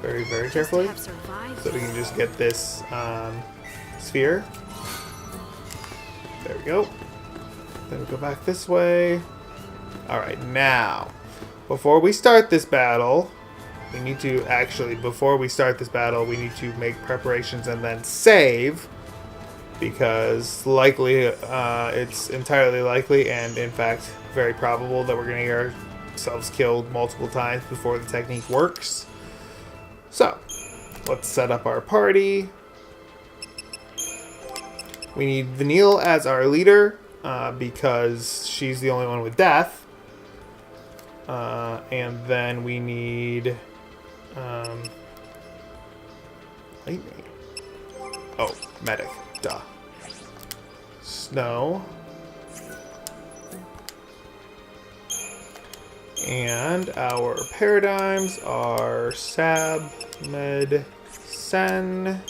Very, very carefully. So we can just get this sphere. There we go. Then we go back this way. Alright, now, before we start this battle, we need to make preparations and then save. Because it's entirely likely and in fact very probable that we're going to get ourselves killed multiple times before the technique works. So, let's set up our party. We need Vanille as our leader, because she's the only one with death. And then we need... lightning. Oh, medic. Duh. Snow. And our paradigms are Sab, Med, Sen,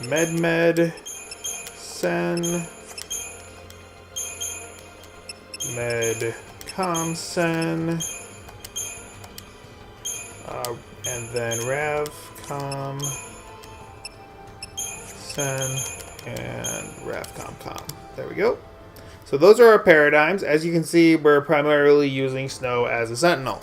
Med, Sen, Med, Com, Sen, and then Rav, Com, Sen, and Rav, Com. There we go. So those are our paradigms. As you can see, we're primarily using Snow as a sentinel.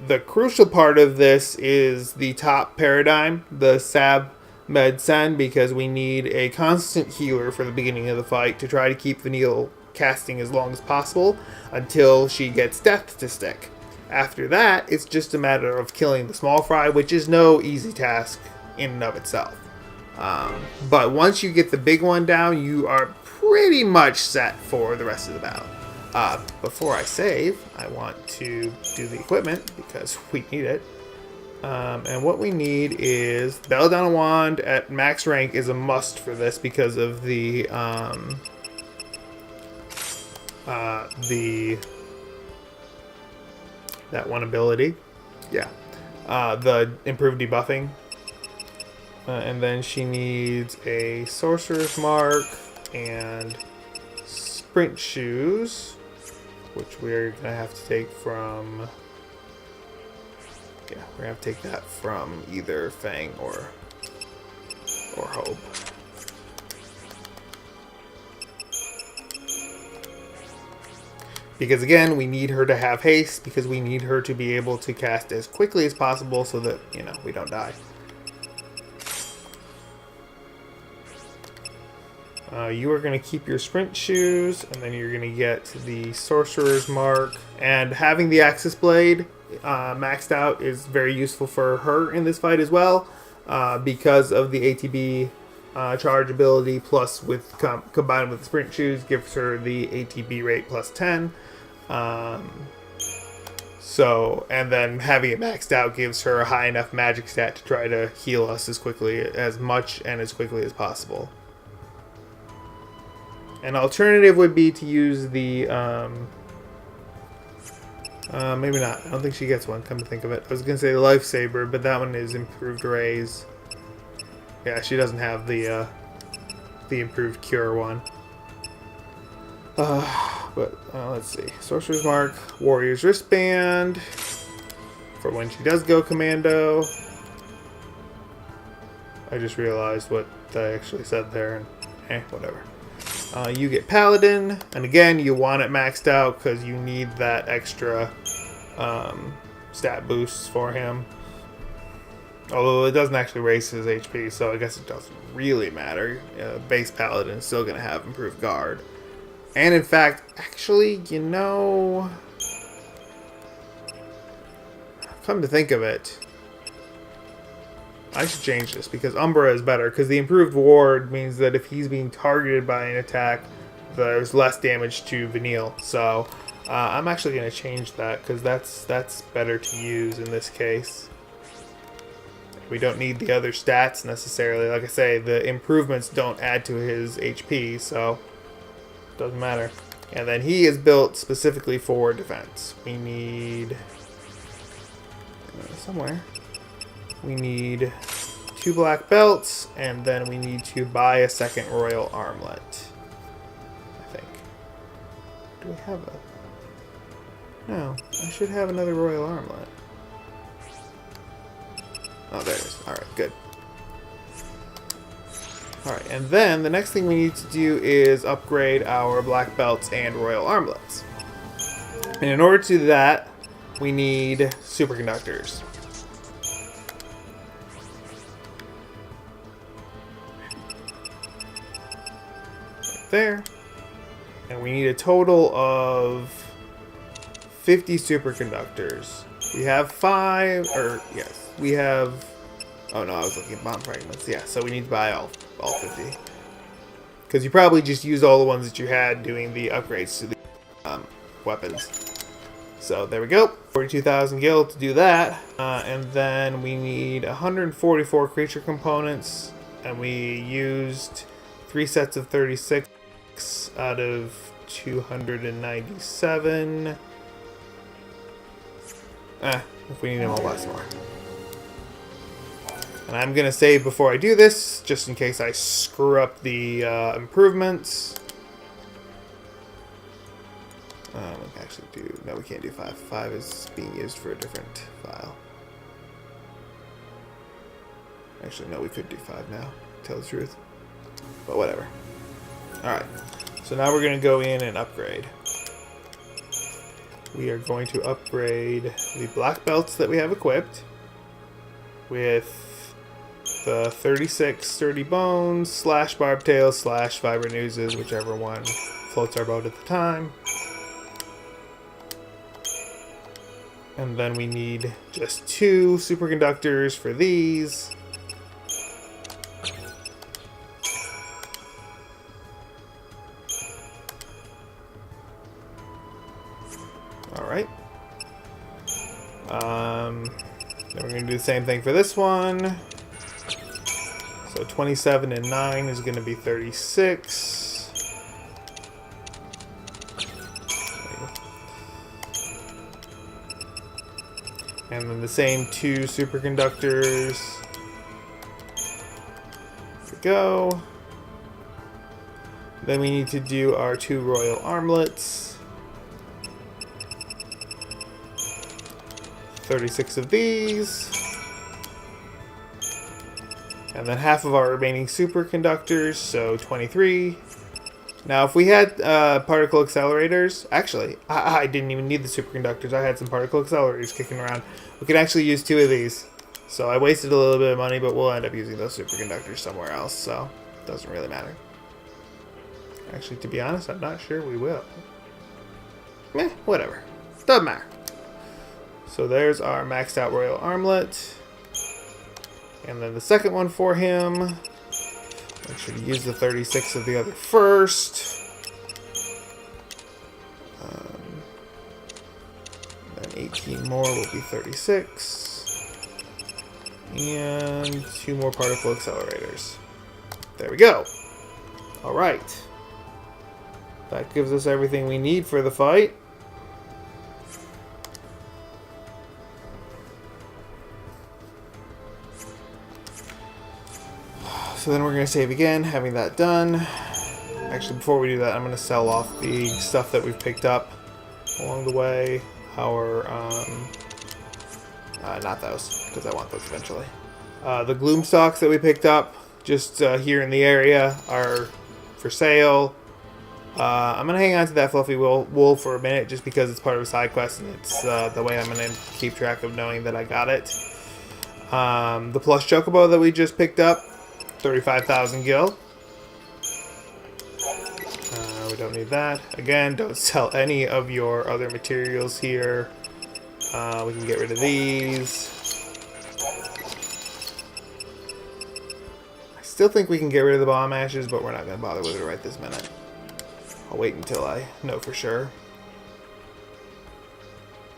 The crucial part of this is the top paradigm, the Sab Med Sen, because we need a constant healer for the beginning of the fight to try to keep Vanille casting as long as possible until she gets death to stick. After that, it's just a matter of killing the small fry, which is no easy task in and of itself. But once you get the big one down, you are pretty much set for the rest of the battle. Before I save, I want to do the equipment because we need it. And what we need is Belladonna Wand at max rank is a must for this because of the that one ability. Yeah. The improved debuffing. And then she needs a Sorcerer's Mark and Sprint Shoes, which we're going to have to take from... Yeah, we're going to have to take that from either Fang or Hope. Because again, we need her to have haste because we need her to be able to cast as quickly as possible so that, you know, we don't die. You are going to keep your Sprint Shoes, and then you're going to get the Sorcerer's Mark. And having the Axis Blade maxed out is very useful for her in this fight as well, because of the ATB charge ability, plus with combined with the Sprint Shoes, gives her the ATB rate plus 10. So, and then having it maxed out gives her a high enough magic stat to try to heal us as much and as quickly as possible. An alternative would be to use the, maybe not. I don't think she gets one, come to think of it. I was going to say the Lifesaver, but that one is improved raise. Yeah, she doesn't have the improved cure one. But let's see. Sorcerer's Mark, Warrior's Wristband, for when she does go commando. I just realized what I actually said there, and whatever. You get Paladin, and again, you want it maxed out because you need that extra stat boosts for him. Although it doesn't actually raise his HP, so I guess it doesn't really matter. Base Paladin is still going to have improved guard. And in fact, actually, you know, come to think of it, I should change this because Umbra is better, because the improved ward means that if he's being targeted by an attack, there's less damage to Vanille. So I'm actually going to change that because that's better to use in this case. We don't need the other stats necessarily. Like I say, the improvements don't add to his HP, so it doesn't matter. And then he is built specifically for defense. We need somewhere. We need 2 black belts, and then we need to buy a second royal armlet. I think. Do we have a... No, I should have another royal armlet. Oh, there it is. Alright, good. Alright, and then the next thing we need to do is upgrade our black belts and royal armlets. And in order to do that, we need superconductors. There, and we need a total of 50 superconductors. We have 5, or yes, we have, oh no, I was looking at bomb fragments. Yeah, so we need to buy all 50. Because you probably just used all the ones that you had doing the upgrades to the weapons. So there we go, 42,000 gil to do that. And then we need 144 creature components, and we used 3 sets of 36 out of 297. If we need them, I'll buy some more. And I'm going to save before I do this, just in case I screw up the improvements. We can actually do... No, we can't do 5. 5 is being used for a different file. Actually, no, we could do 5 now, to tell the truth. But whatever. Alright, so now we're going to go in and upgrade. We are going to upgrade the black belts that we have equipped with the 36 sturdy bones, slash barbtails, slash fiber nooses, whichever one floats our boat at the time. And then we need just 2 superconductors for these. Alright. Then we're going to do the same thing for this one. So 27 and 9 is going to be 36. And then the same 2 superconductors. There we go. Then we need to do our 2 royal armlets. 36 of these. And then half of our remaining superconductors, so 23. Now, if we had particle accelerators, actually, I didn't even need the superconductors. I had some particle accelerators kicking around. We could actually use 2 of these. So I wasted a little bit of money, but we'll end up using those superconductors somewhere else, so it doesn't really matter. Actually, to be honest, I'm not sure we will. Meh, whatever. Doesn't matter. So there's our maxed out royal armlet. And then the second one for him. Make sure to use the 36 of the other first. Then 18 more will be 36. And 2 more particle accelerators. There we go. Alright. That gives us everything we need for the fight. So then we're going to save again, having that done. Actually, before we do that, I'm going to sell off the stuff that we've picked up along the way. Our, not those, because I want those eventually. The gloom stalks that we picked up just here in the area are for sale. I'm going to hang on to that fluffy wool for a minute just because it's part of a side quest and it's the way I'm going to keep track of knowing that I got it. The plush chocobo that we just picked up, 35,000 gil. We don't need that. Again, don't sell any of your other materials here. We can get rid of these. I still think we can get rid of the bomb ashes, but we're not going to bother with it right this minute. I'll wait until I know for sure.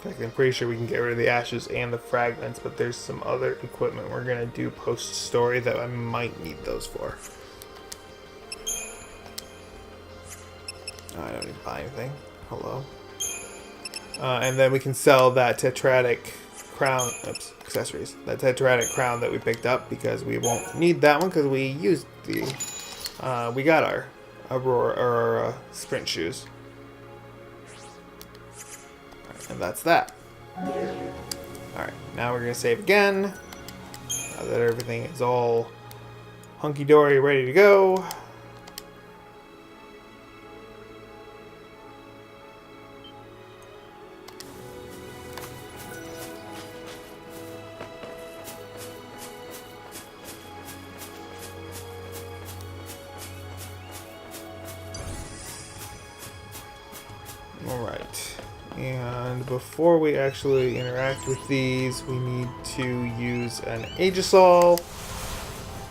In fact, I'm pretty sure we can get rid of the ashes and the fragments, but there's some other equipment we're going to do post-story that I might need those for. Oh, I don't need to buy anything. Hello. And then we can sell that tetratic crown, accessories. That tetratic crown that we picked up because we won't need that one because we used the, we got our Aurora, or sprint shoes. And that's that. Alright, now we're going to save again. Now that everything is all hunky-dory, ready to go. Alright. And before we actually interact with these, we need to use an Aegisol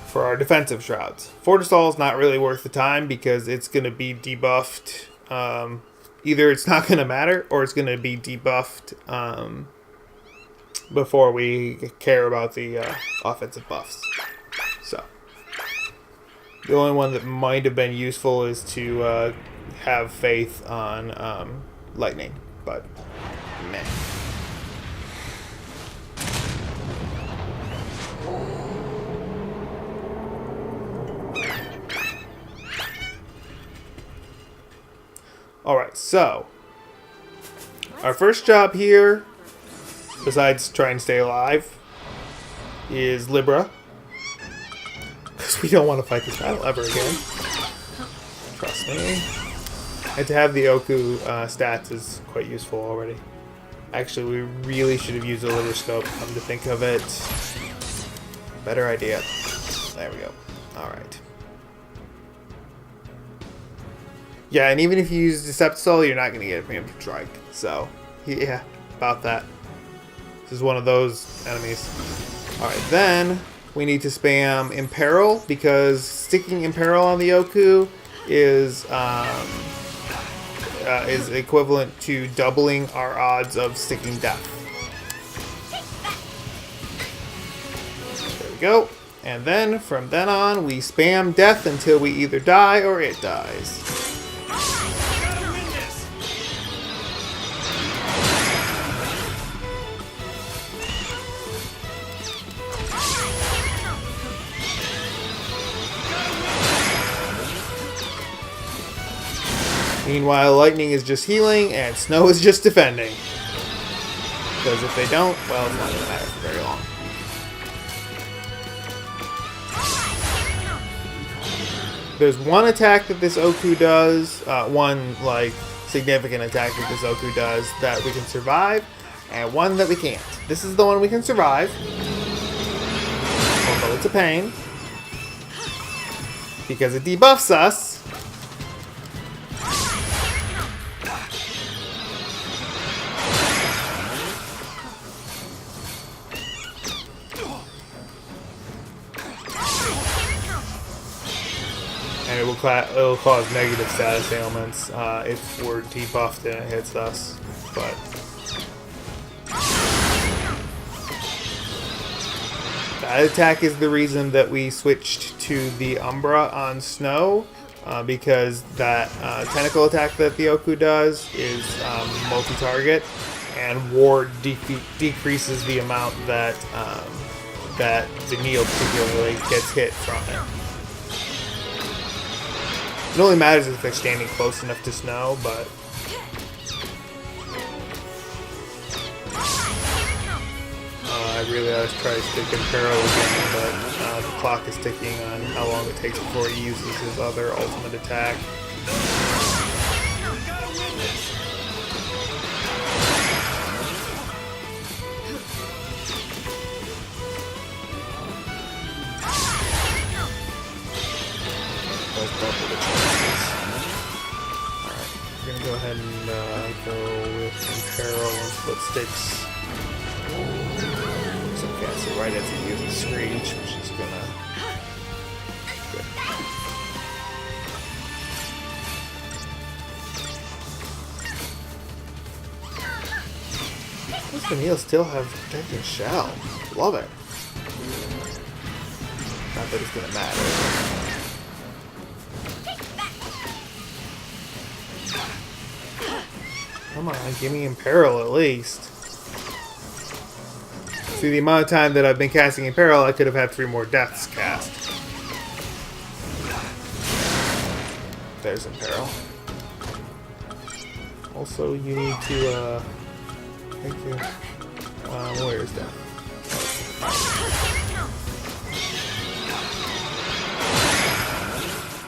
for our defensive shrouds. Fortisol is not really worth the time because it's going to be debuffed. Either it's not going to matter or it's going to be debuffed before we care about the offensive buffs. So, the only one that might have been useful is to have faith on lightning. But, meh. Alright, so our first job here, besides trying to stay alive, is Libra. Because we don't want to fight this battle ever again. Trust me. And to have the Oku stats is quite useful already. Actually, we really should have used a liver scope, come to think of it. Better idea. There we go. Alright. Yeah, and even if you use Deceptisol, you're not going to get a preemptive strike. So, yeah, about that. This is one of those enemies. Alright, then we need to spam Imperil, because sticking Imperil on the Oku is equivalent to doubling our odds of sticking death. There we go. And then, from then on, we spam death until we either die or it dies. Meanwhile, lightning is just healing and snow is just defending. Because if they don't, well, it's not going to matter for very long. There's one attack that this Oku does, one like significant attack that this Oku does that we can survive, and one that we can't. This is the one we can survive, although it's a pain, because it debuffs us. And it'll cause negative status ailments if we're debuffed and it hits us. But that attack is the reason that we switched to the Umbra on Snow, because that tentacle attack that the Oku does is multi-target, and Ward decreases the amount that that Zenil particularly gets hit from it. It only matters if they're standing close enough to Snow, but I really ought to try to stick Imperil again, but the clock is ticking on how long it takes before he uses his other ultimate attack. Double the chances. Alright, we're gonna go ahead and go with Imperil and Split Sticks. Some cancer right as he uses Screech, which is gonna... Good. Does Vanille still have Protecting Shell? Love it. Not that it's gonna matter. Come on, give me Imperil at least. See, the amount of time that I've been casting Imperil, I could have had 3 more deaths cast. There's Imperil. Also, you need to, thank you. Where is that?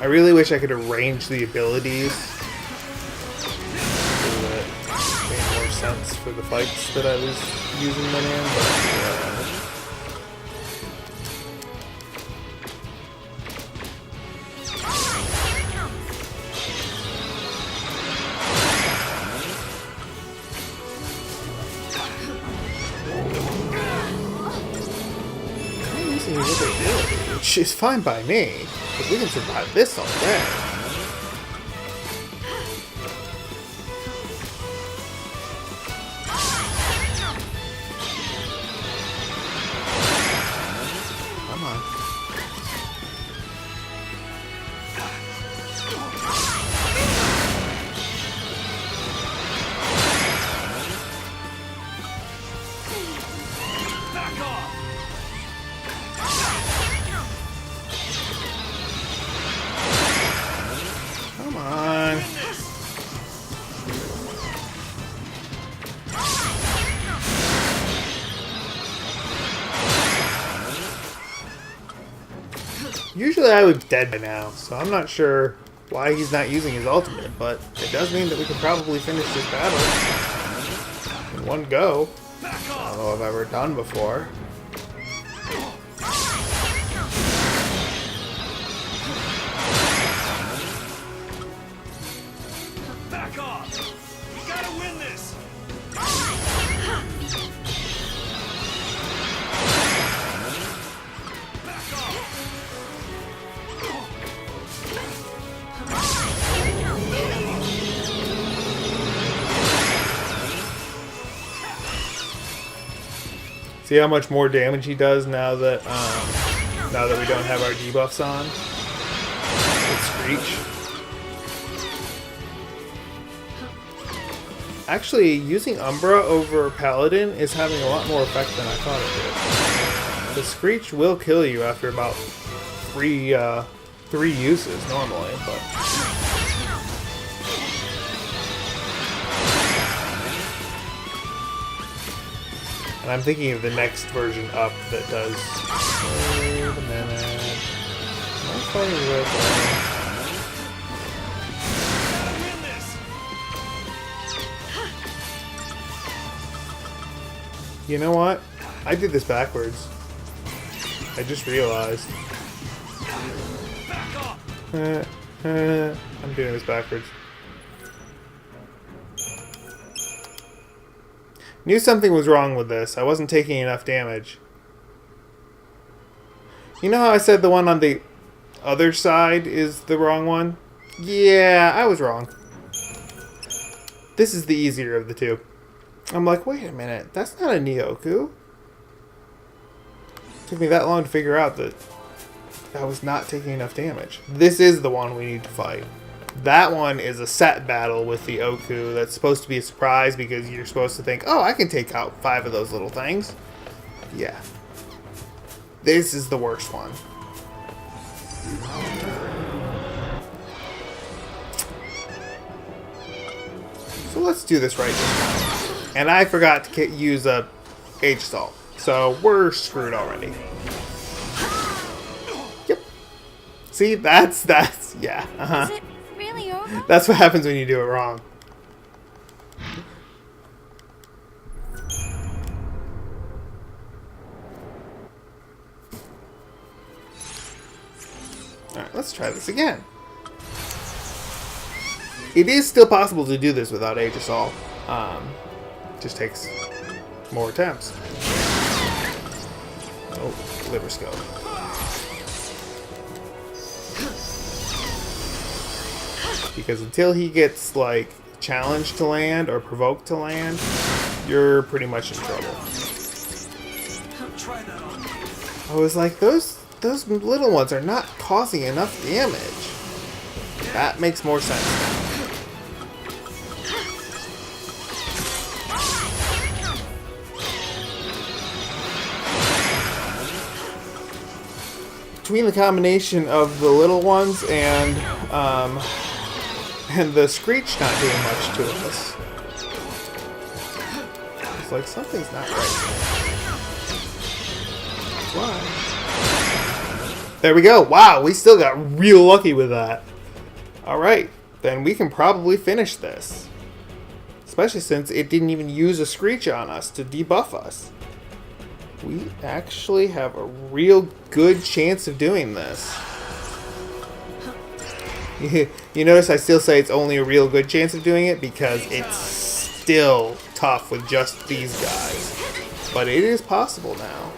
I really wish I could arrange the abilities sense for the fights that I was using them in, but I'm using the other ability, which is fine by me, because we can survive this all day. Usually I would be dead by now, so I'm not sure why he's not using his ultimate, but it does mean that we can probably finish this battle in one go. I don't know if I've ever done before. Back off! You gotta win this! See how much more damage he does now that we don't have our debuffs on? With Screech. Actually, using Umbra over Paladin is having a lot more effect than I thought it did. The Screech will kill you after about three uses normally, but... And I'm thinking of the next version up that does... Wait a minute... Am I fighting red now? You know what? I did this backwards. I just realized. I'm doing this backwards. Knew something was wrong with this. I wasn't taking enough damage. You know how I said the one on the other side is the wrong one? Yeah, I was wrong. This is the easier of the two. I'm like, wait a minute, that's not a Nyoku. Took me that long to figure out that I was not taking enough damage. This is the one we need to fight. That one is a set battle with the Oku that's supposed to be a surprise because you're supposed to think, oh, I can take out 5 of those little things. Yeah. This is the worst one. So let's do this right this time. And I forgot to use a Age Assault. So we're screwed already. Yep. See, that's yeah. Is it really over? That's what happens when you do it wrong. Alright, let's try this again. It is still possible to do this without Age Assault. Just takes more attempts. Oh, liver scope. Because until he gets, like, challenged to land or provoked to land, you're pretty much in trouble. I was like, those little ones are not causing enough damage. That makes more sense now. Between the combination of the little ones and the Screech not doing much to us, it's like something's not right. Why? There we go. Wow, we still got real lucky with that. Alright, then we can probably finish this. Especially since it didn't even use a Screech on us to debuff us. We actually have a real good chance of doing this. You notice I still say it's only a real good chance of doing it because it's still tough with just these guys. But it is possible now.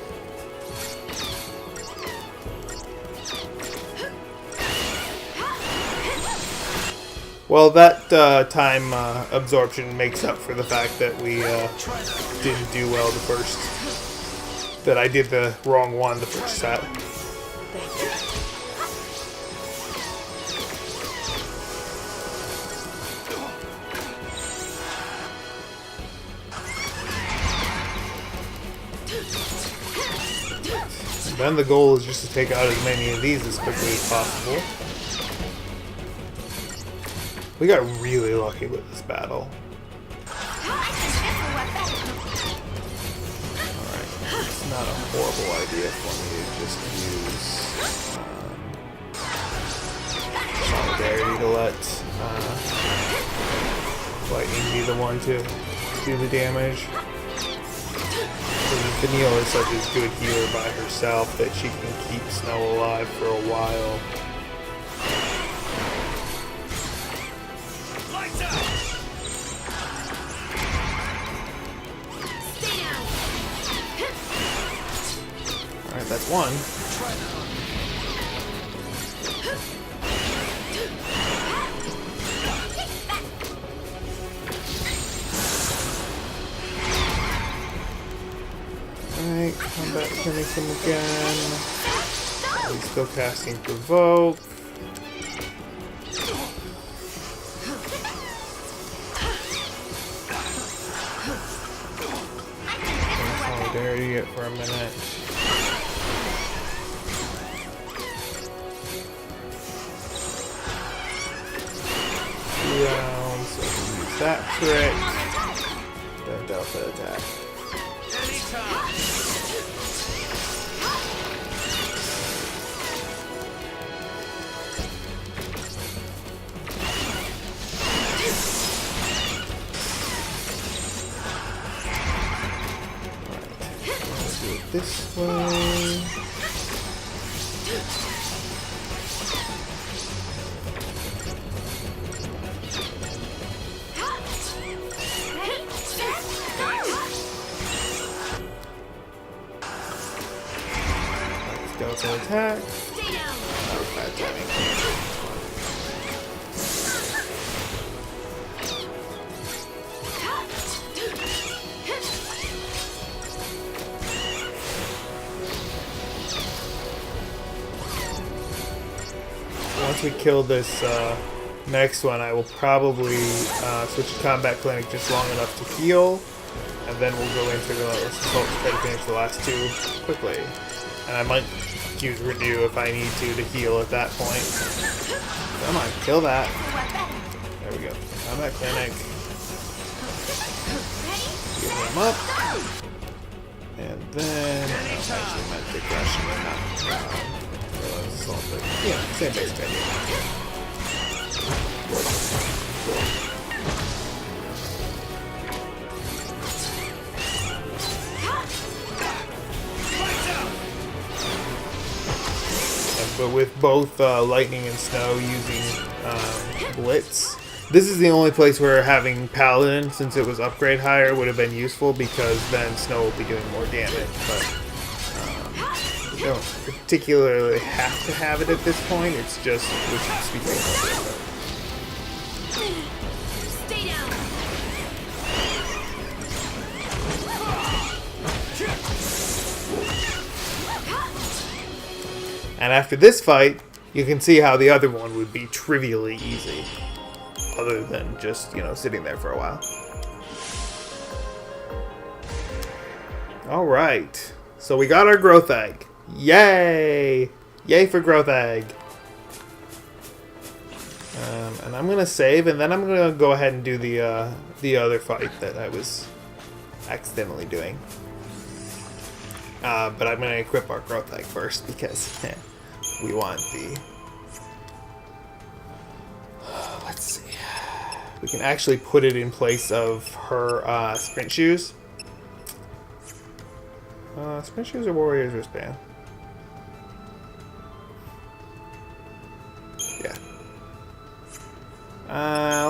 Well, that time absorption makes up for the fact that we didn't do well the first... That I did the wrong one the first set. And then the goal is just to take out as many of these as quickly as possible. We got really lucky with this battle. It's not a horrible idea for me to just use Solidarity to let Lightning be the one to do the damage. Vanille is such a good healer by herself that she can keep Snow alive for a while. Alright, that's one. Alright, finish him again. He's still casting Provoke. Solidarity it for a minute. Rounds, so we can use that trick. Then Delta attack. Let's do it this way. Delta attack. That was bad timing. Once we kill this next one, I will probably switch to Combat Clinic just long enough to heal, and then we'll go into Relentless Assault to try to finish the last two quickly. And I might use Renew if I need to heal at that point. Come on, kill that. There we go. Combat Clinic. Heal him up. And then... actually, I might take Rush and not Assault, but yeah, same basic idea. But with both Lightning and Snow using Blitz, this is the only place where having Paladin, since it was upgrade higher, would have been useful, because then Snow will be doing more damage. But you don't particularly have to have it at this point. It's just which speaking of it. Stay down. And after this fight, you can see how the other one would be trivially easy. Other than just, you know, sitting there for a while. Alright. So we got our Growth Egg. Yay! Yay for Growth Egg. And I'm going to save, and then I'm going to go ahead and do the other fight that I was accidentally doing. But I'm going to equip our Growth Egg first, because we want the... let's see. We can actually put it in place of her Sprint Shoes. Sprint Shoes or Warrior's Wristband? Yeah.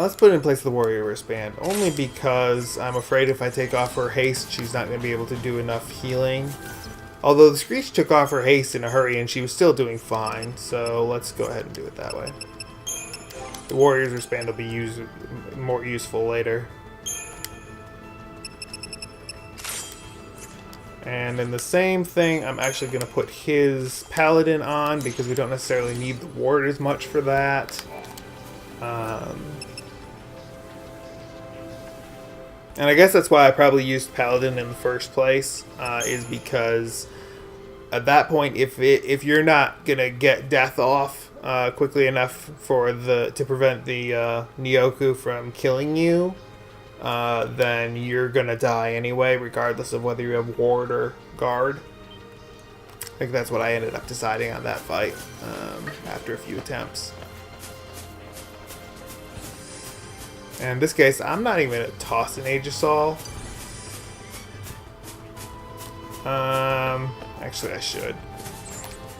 Let's put it in place of the Warrior Wristband. Only because I'm afraid if I take off her haste, she's not going to be able to do enough healing. Although the Screech took off her haste in a hurry and she was still doing fine. So let's go ahead and do it that way. The Warrior's Wristband will be more useful later. And then the same thing, I'm actually going to put his Paladin on, because we don't necessarily need the ward as much for that. And I guess that's why I probably used Paladin in the first place, is because at that point, if you're not going to get death off quickly enough to prevent the Nyoku from killing you, then you're gonna die anyway, regardless of whether you have ward or guard. I think that's what I ended up deciding on that fight after a few attempts. And in this case, I'm not even gonna toss an Aegisol. Actually, I should.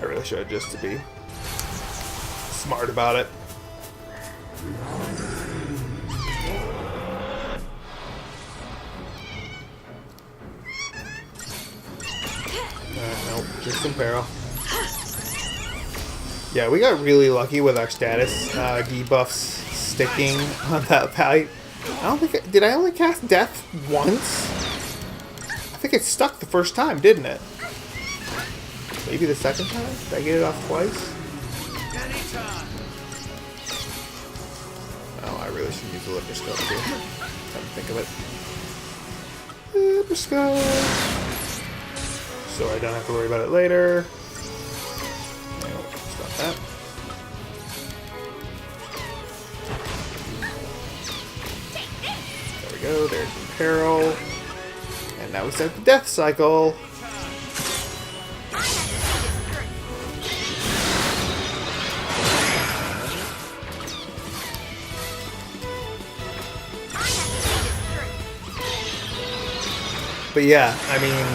I really should, just to be smart about it. Nope, just some peril. Yeah, we got really lucky with our status debuffs sticking on that fight. I don't think did I only cast Death once? I think it stuck the first time, didn't it? Maybe the second time? Did I get it off twice? Anytime. Oh, I really should use the libroscope too. Come to think of it. Libroscope! So I don't have to worry about it later. No, it's not that. There we go, there's Imperil. And now we start the death cycle. But yeah, I mean,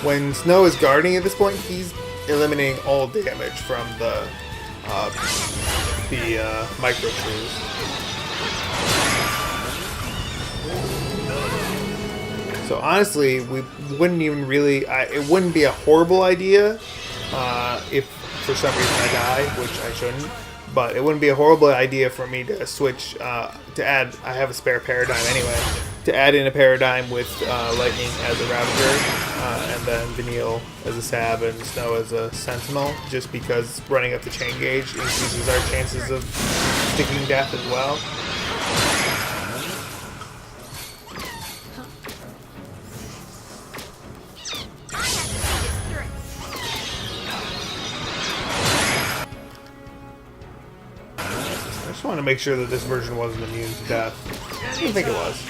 when Snow is guarding at this point, he's eliminating all damage from the micro trees. So honestly, we wouldn't even really. It wouldn't be a horrible idea if for some reason I die, which I shouldn't. But it wouldn't be a horrible idea for me to switch to add. I have a spare paradigm anyway. To add in a paradigm with Lightning as a Ravager, and then Vanille as a Sab and Snow as a Sentinel, just because running up the chain gauge increases our chances of sticking death as well. I just want to make sure that this version wasn't immune to death. I didn't think it was.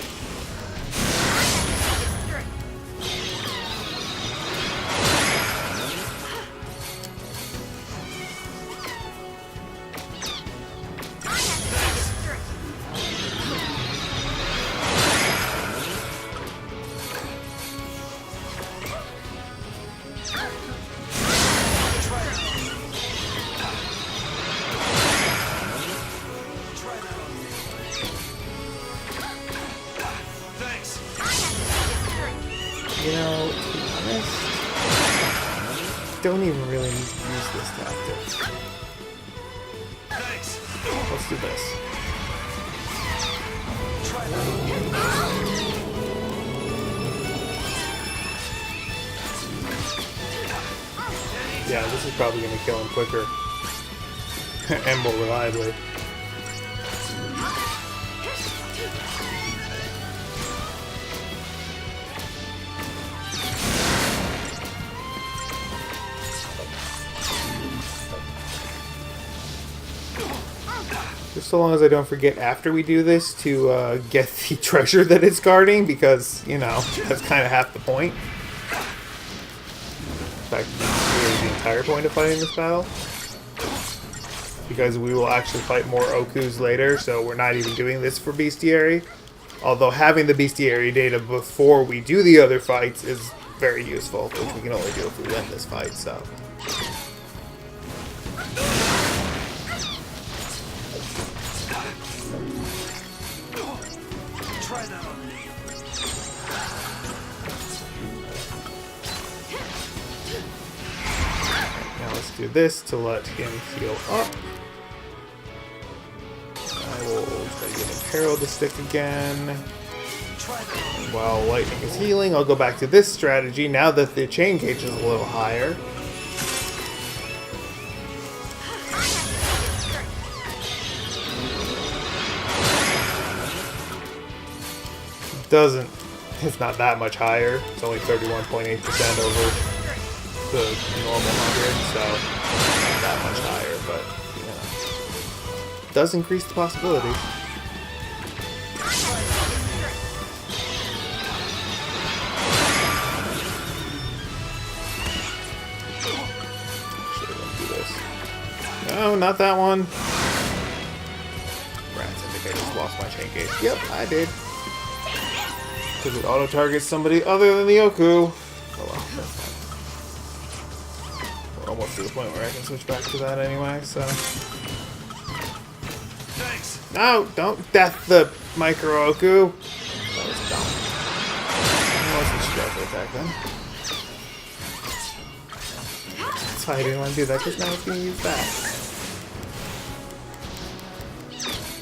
You know, to be honest, don't even really need to use this tactic. Let's do this. Yeah, this is probably going to kill him quicker and more reliably. Just so long as I don't forget after we do this to get the treasure that it's guarding, because, you know, that's kind of half the point. In fact, really the entire point of fighting this battle. Because we will actually fight more Okus later, so we're not even doing this for Bestiary. Although having the Bestiary data before we do the other fights is very useful, which we can only do if we win this fight, so... do this to let him heal up. I will try to get Imperil to stick again. While Lightning is healing, I'll go back to this strategy now that the chain gauge is a little higher. It's not that much higher. It's only 31.8% over the normal 100, so not that much higher, but you know, it does increase the possibilities. Actually, let's do this. No, not that one. Rats, I think I just lost my chain gauge. Yep, I did. Because it auto-targets somebody other than the Oku. Oh well, that's fine. Almost to the point where I can switch back to that anyway, so... Thanks. No! Don't death the Micro Oku! That was dumb. I wasn't sure for attack then. That's why I didn't want to do that, because now it's going to use that.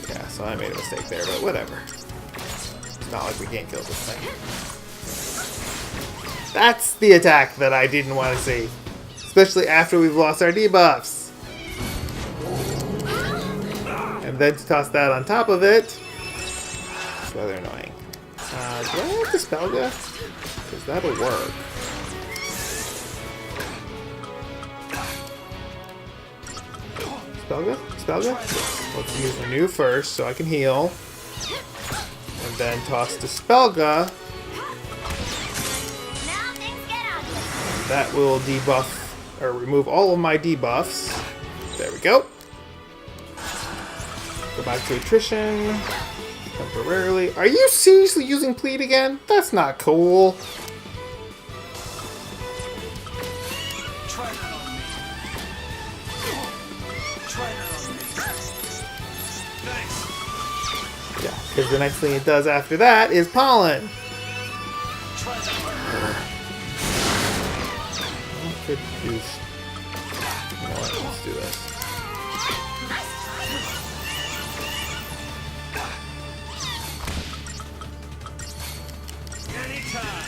Yeah, so I made a mistake there, but whatever. It's not like we can't kill this thing. That's the attack that I didn't want to see. Especially after we've lost our debuffs. And then to toss that on top of it. It's rather annoying. Do I have to Spellga? Because that'll work. Spellga? Spellga? Let's use Renew first so I can heal. And then toss to Spellga. That will debuff, or remove all of my debuffs. There we go. Go back to attrition. Temporarily. Are you seriously using Plead again? That's not cool. Try that on me. Try that on me. Thanks. Yeah, because the next thing it does after that is Pollen. Try that on me. Could use. You know what? Let's do this. Anytime.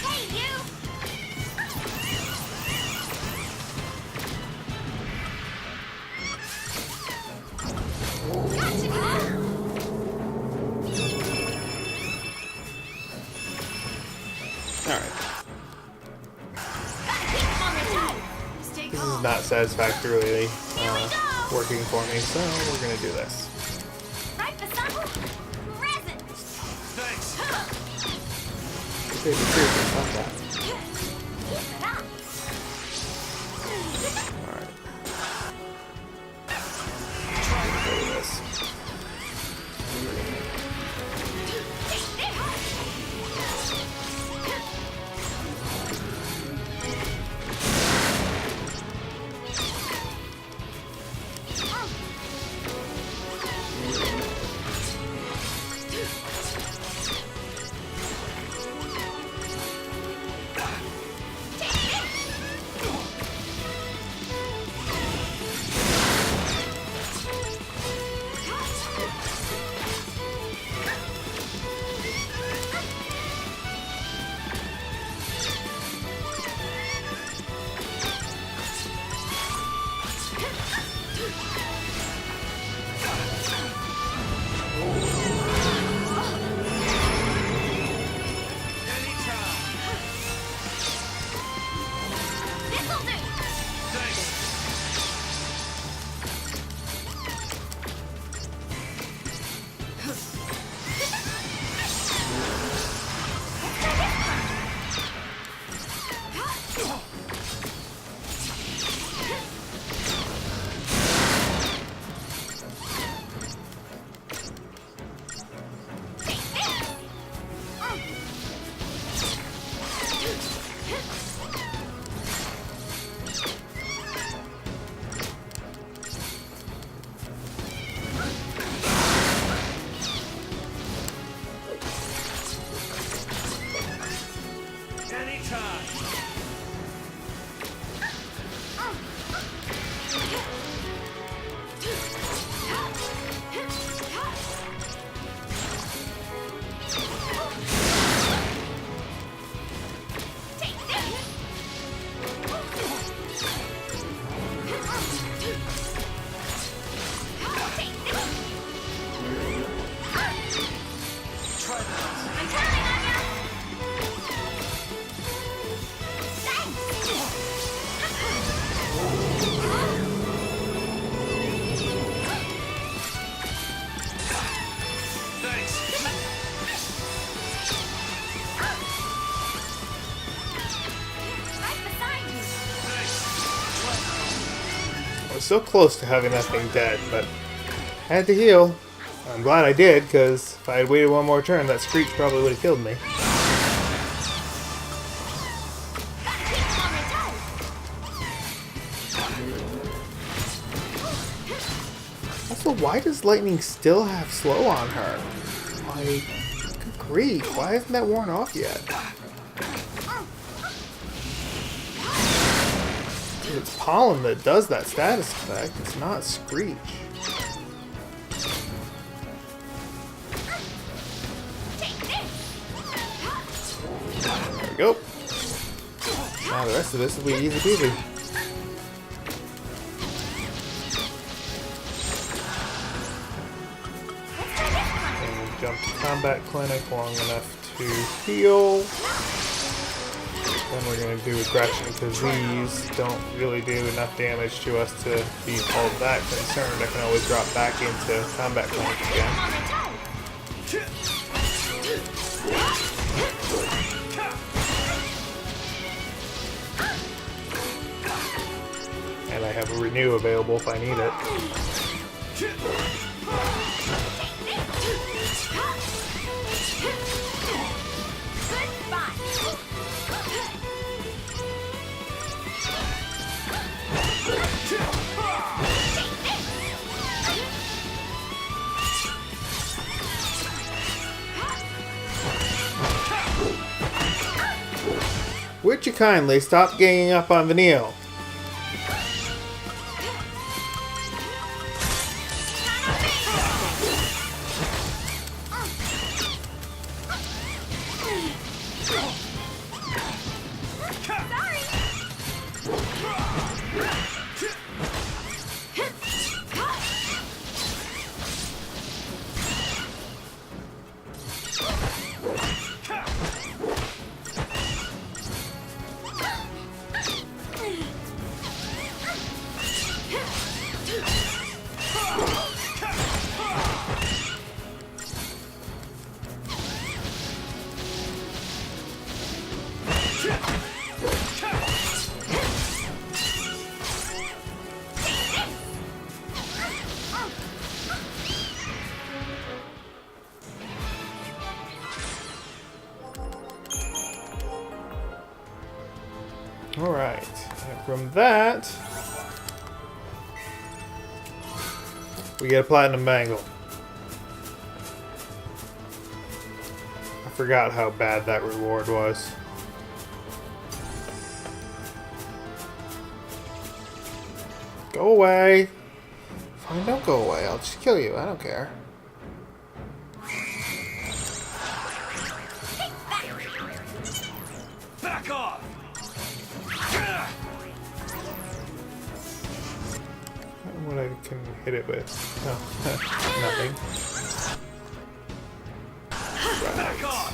Alright. This is not satisfactorily working for me, so we're gonna do this. Thanks. Seriously, stop that. Alright. Do this. So close to having that thing dead, but I had to heal. I'm glad I did, because if I had waited one more turn, that Screech probably would have killed me. Also, why does Lightning still have slow on her? Like, good grief, why hasn't that worn off yet? It's Pollen that does that status effect, it's not Screech. There we go. Now the rest of this will be easy peasy. jump to combat clinic long enough to heal. Then we're going to do aggression because these don't really do enough damage to us to be all that concerned. I can always drop back into combat clinic again. And I have a renew available if I need it. Would you kindly stop ganging up on Vanille? Alright, and from that, we get a platinum bangle. I forgot how bad that reward was. Go away! Fine, don't go away. I'll just kill you. I don't care. Back off! What I can hit it with? Oh, nothing. Back off!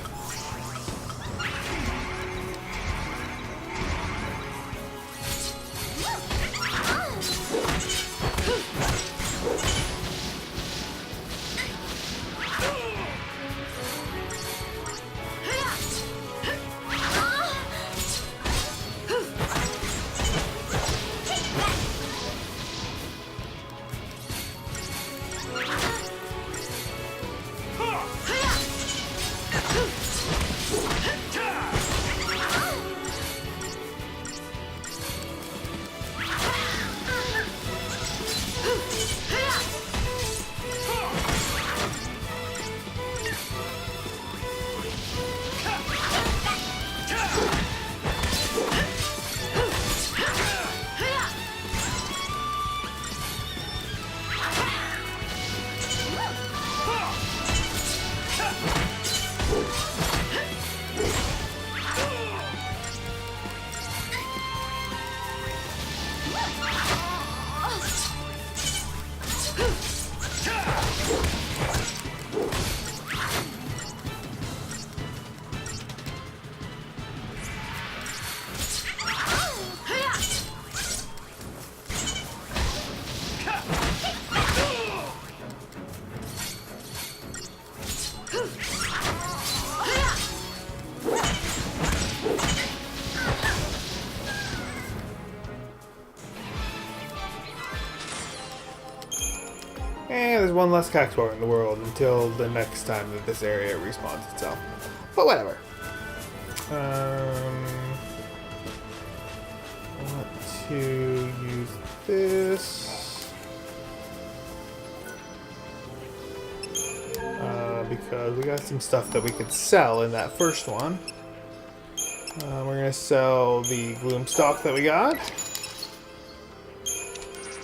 And there's one less Cactuar in the world until the next time that this area respawns itself. But whatever. I want to use this. Because we got some stuff that we could sell in that first one. We're going to sell the Gloom Stalk that we got.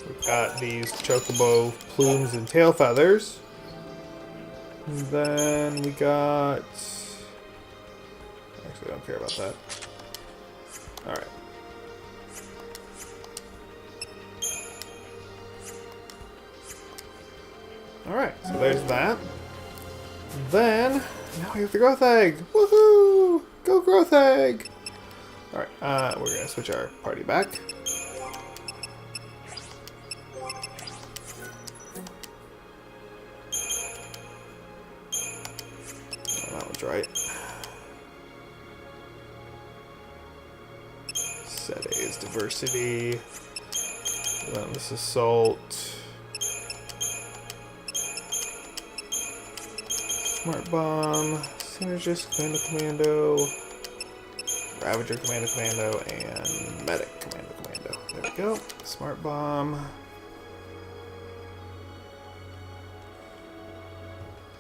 We've got these Chocobo plumes and tail feathers. And then we got... Actually, I don't care about that. Alright. Alright, so there's that. Then, now we have the growth egg. Woohoo! Go growth egg! Alright, we're gonna switch our party back. Oh, that one's right. Set A is diversity. Relentless assault. Smart bomb. Synergist commando. Ravager commando, and medic commando. There we go. Smart bomb.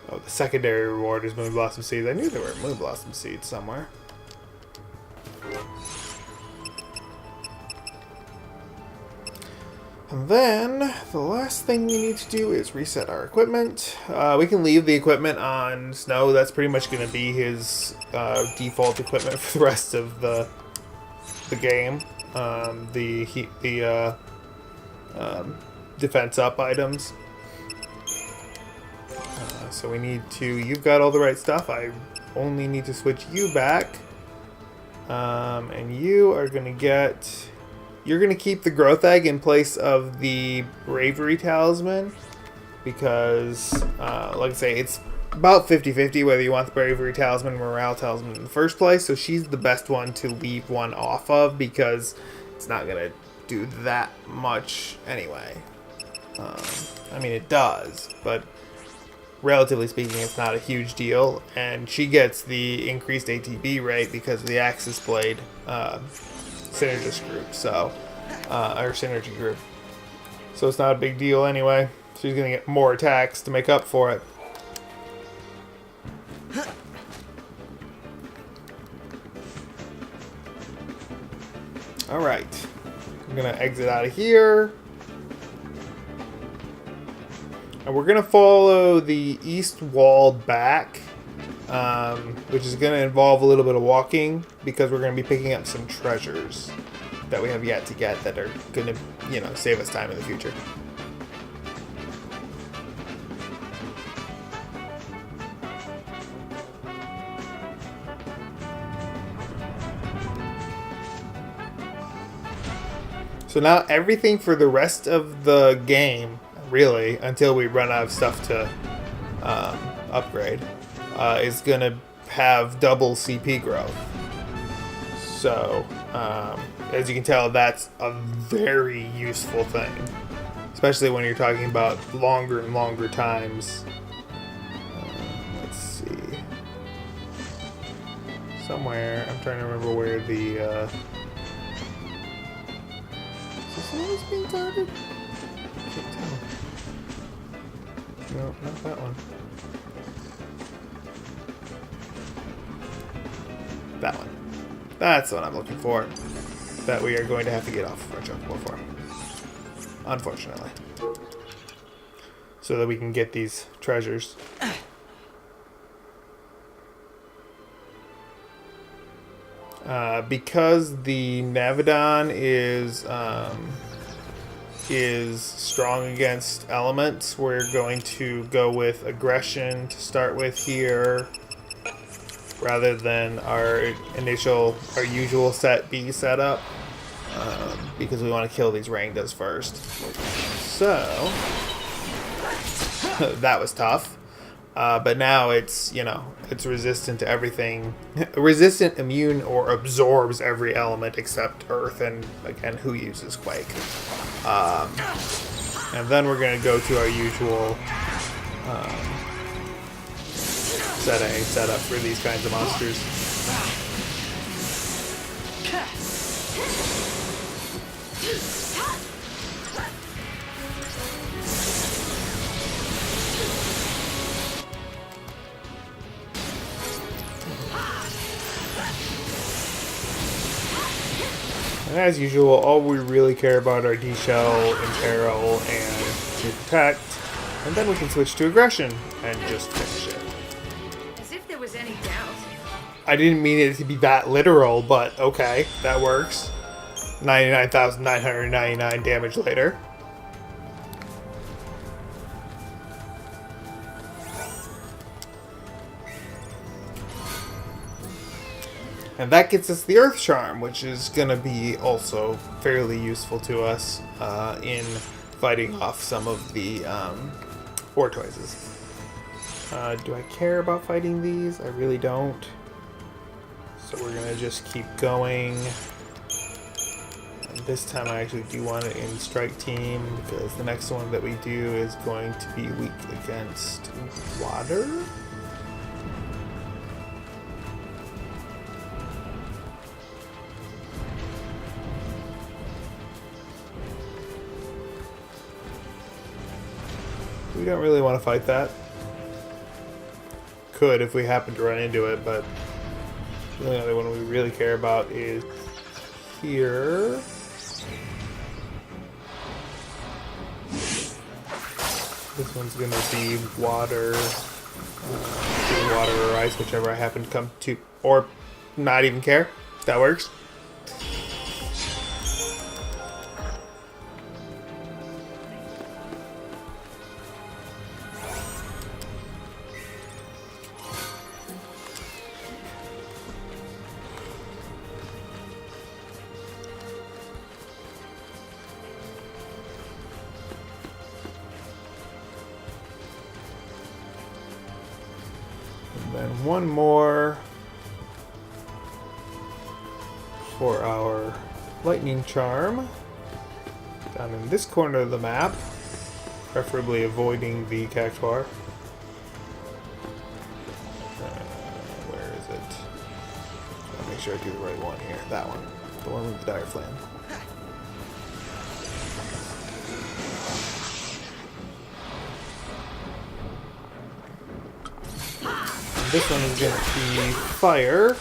Oh, the secondary reward is Moon Blossom Seeds. I knew there were Moon Blossom Seeds somewhere. And then, the last thing we need to do is reset our equipment. We can leave the equipment on Snow. That's pretty much going to be his default equipment for the rest of the game. The defense up items. So we need to... You've got all the right stuff. I only need to switch you back. And you are going to get... You're going to keep the growth egg in place of the bravery talisman because, like I say, it's about 50-50 whether you want the bravery talisman or morale talisman in the first place. So she's the best one to leave one off of because it's not going to do that much anyway. I mean, it does, but relatively speaking, it's not a huge deal. And she gets the increased ATB rate because of the Axis Blade synergist group, so or synergy group, so it's not a big deal anyway. She's gonna get more attacks to make up for it. All right, I'm gonna exit out of here, and we're gonna follow the east wall back. Which is going to involve a little bit of walking because we're going to be picking up some treasures that we have yet to get that are going to, you know, save us time in the future. So now everything for the rest of the game, really, until we run out of stuff to upgrade, is going to have double CP growth. So, as you can tell, that's a very useful thing. Especially when you're talking about longer and longer times. Let's see. Somewhere, I'm trying to remember where the... is this one that's being guarded? I can't tell. No, not that one. That one. That's what I'm looking for. That we are going to have to get off of our chocobo for. Unfortunately. So that we can get these treasures. Because the Navidon is strong against elements, we're going to go with aggression to start with here, rather than our usual set B setup, because we want to kill these Rangdas first. So that was tough, but now it's, you know, it's resistant to everything, resistant, immune, or absorbs every element except Earth, and again, who uses Quake? And then we're going to go to our usual set A setup for these kinds of monsters. And as usual, all we really care about are D-Shell, Imperil, and to protect, and then we can switch to aggression and just finish it. As if there was any doubt. I didn't mean it to be that literal, but okay, that works. 99,999 damage later. And that gets us the Earth Charm, which is going to be also fairly useful to us in fighting off some of the Vortoises. Do I care about fighting these? I really don't. So we're going to just keep going. And this time I actually do want it in Strike Team, because the next one that we do is going to be weak against water. We don't really want to fight that. Could if we happen to run into it, but the only other one we really care about is here. This one's going to be water, water or ice, whichever I happen to come to, or not even care. That works. Then one more for our lightning charm down in this corner of the map, preferably avoiding the cactuar. Where is it? I'll make sure I do the right one here. That one. The one with the dire flame. This one is going to be fire.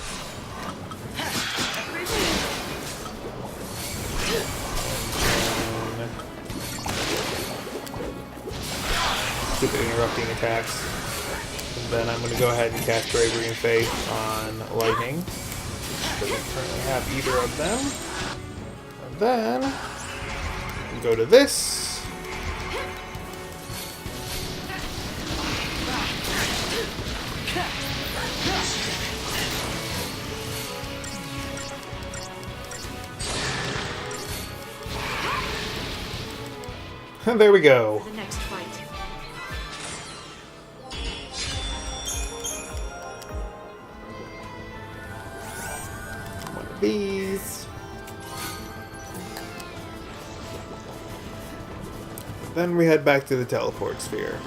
Stupid interrupting attacks. And then I'm going to go ahead and cast Bravery and Faith on lightning. Doesn't currently have either of them. And then we go to this. And there we go. The next fight. One of these. Then we head back to the teleport sphere.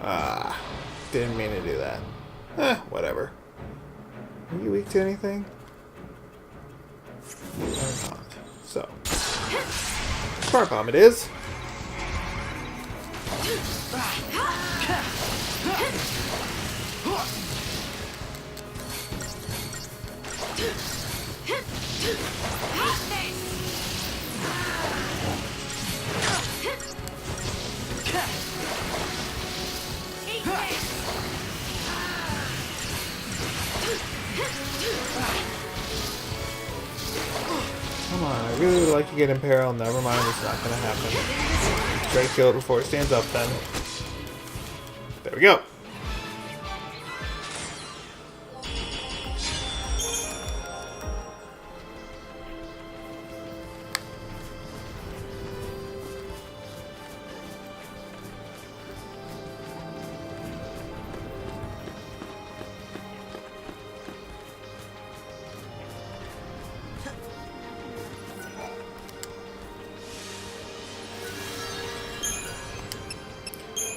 Ah, didn't mean to do that. Whatever. Are you weak to anything? Or not. So, Spark Bomb it is. Come on, I really would like to get in peril. Never mind, it's not gonna happen. Try to kill it before it stands up then. There we go.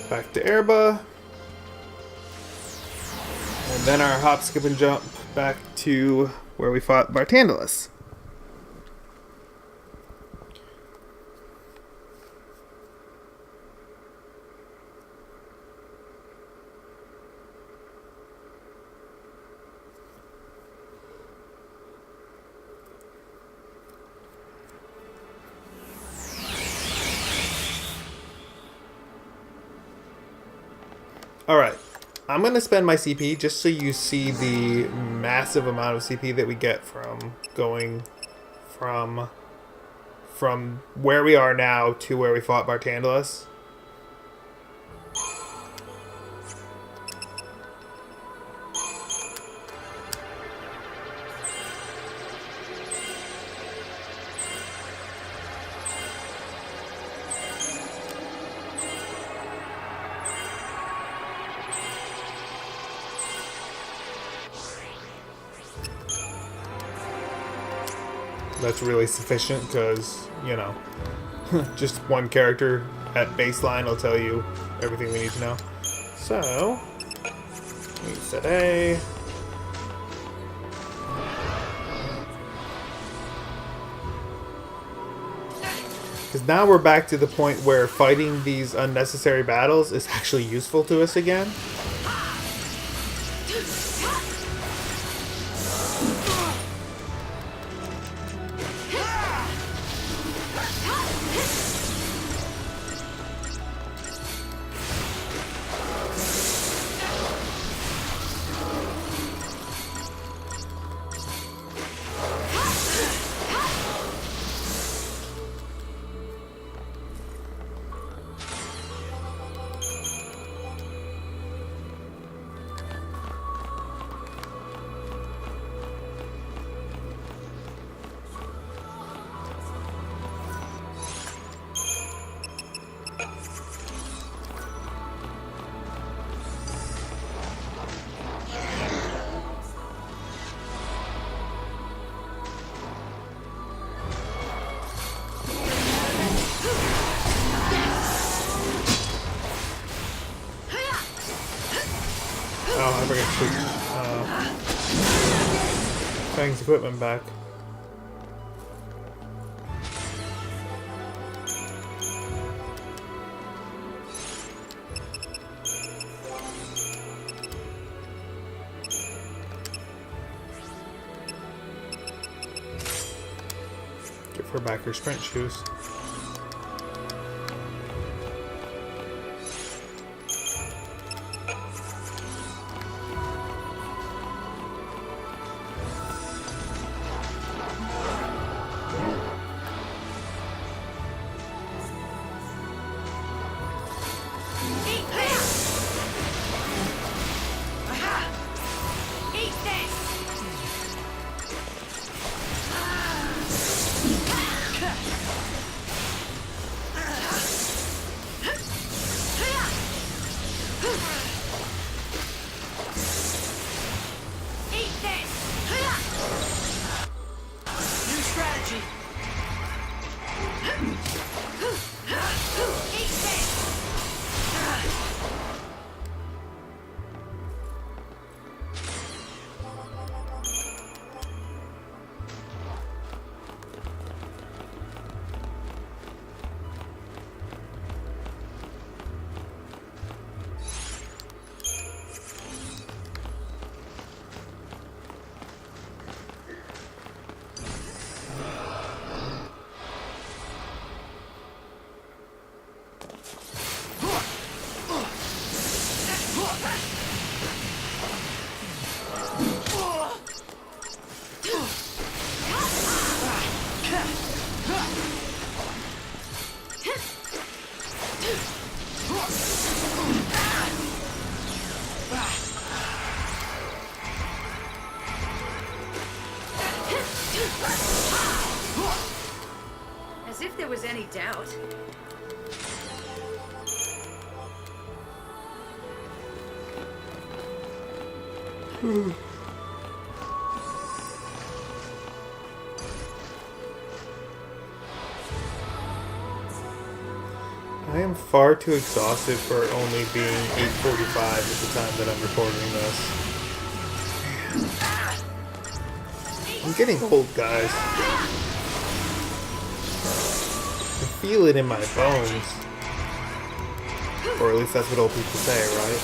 Back to Erba. And then our hop, skip, and jump back to where we fought Bartandalus. Alright. I'm going to spend my CP just so you see the massive amount of CP that we get from going from where we are now to where we fought Bartandalus. That's really sufficient because, you know, just one character at baseline will tell you everything we need to know. So, we set A. Because now we're back to the point where fighting these unnecessary battles is actually useful to us again. Oh, I forgot to switch Fang's equipment back. Give her back her sprint shoes. As if there was any doubt. I am far too exhausted for only being 8:45 at the time that I'm recording this. I'm getting old, guys. I feel it in my bones. Or at least that's what old people say, right?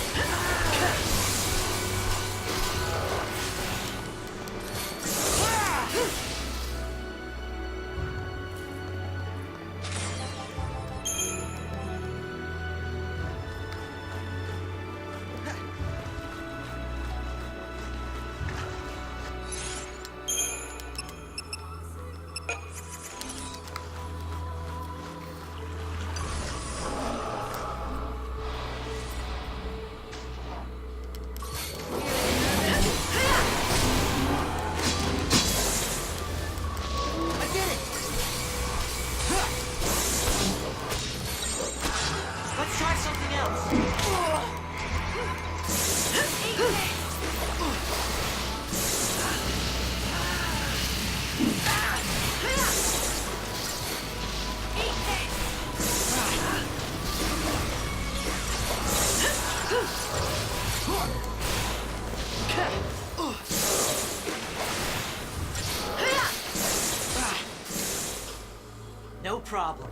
No problem.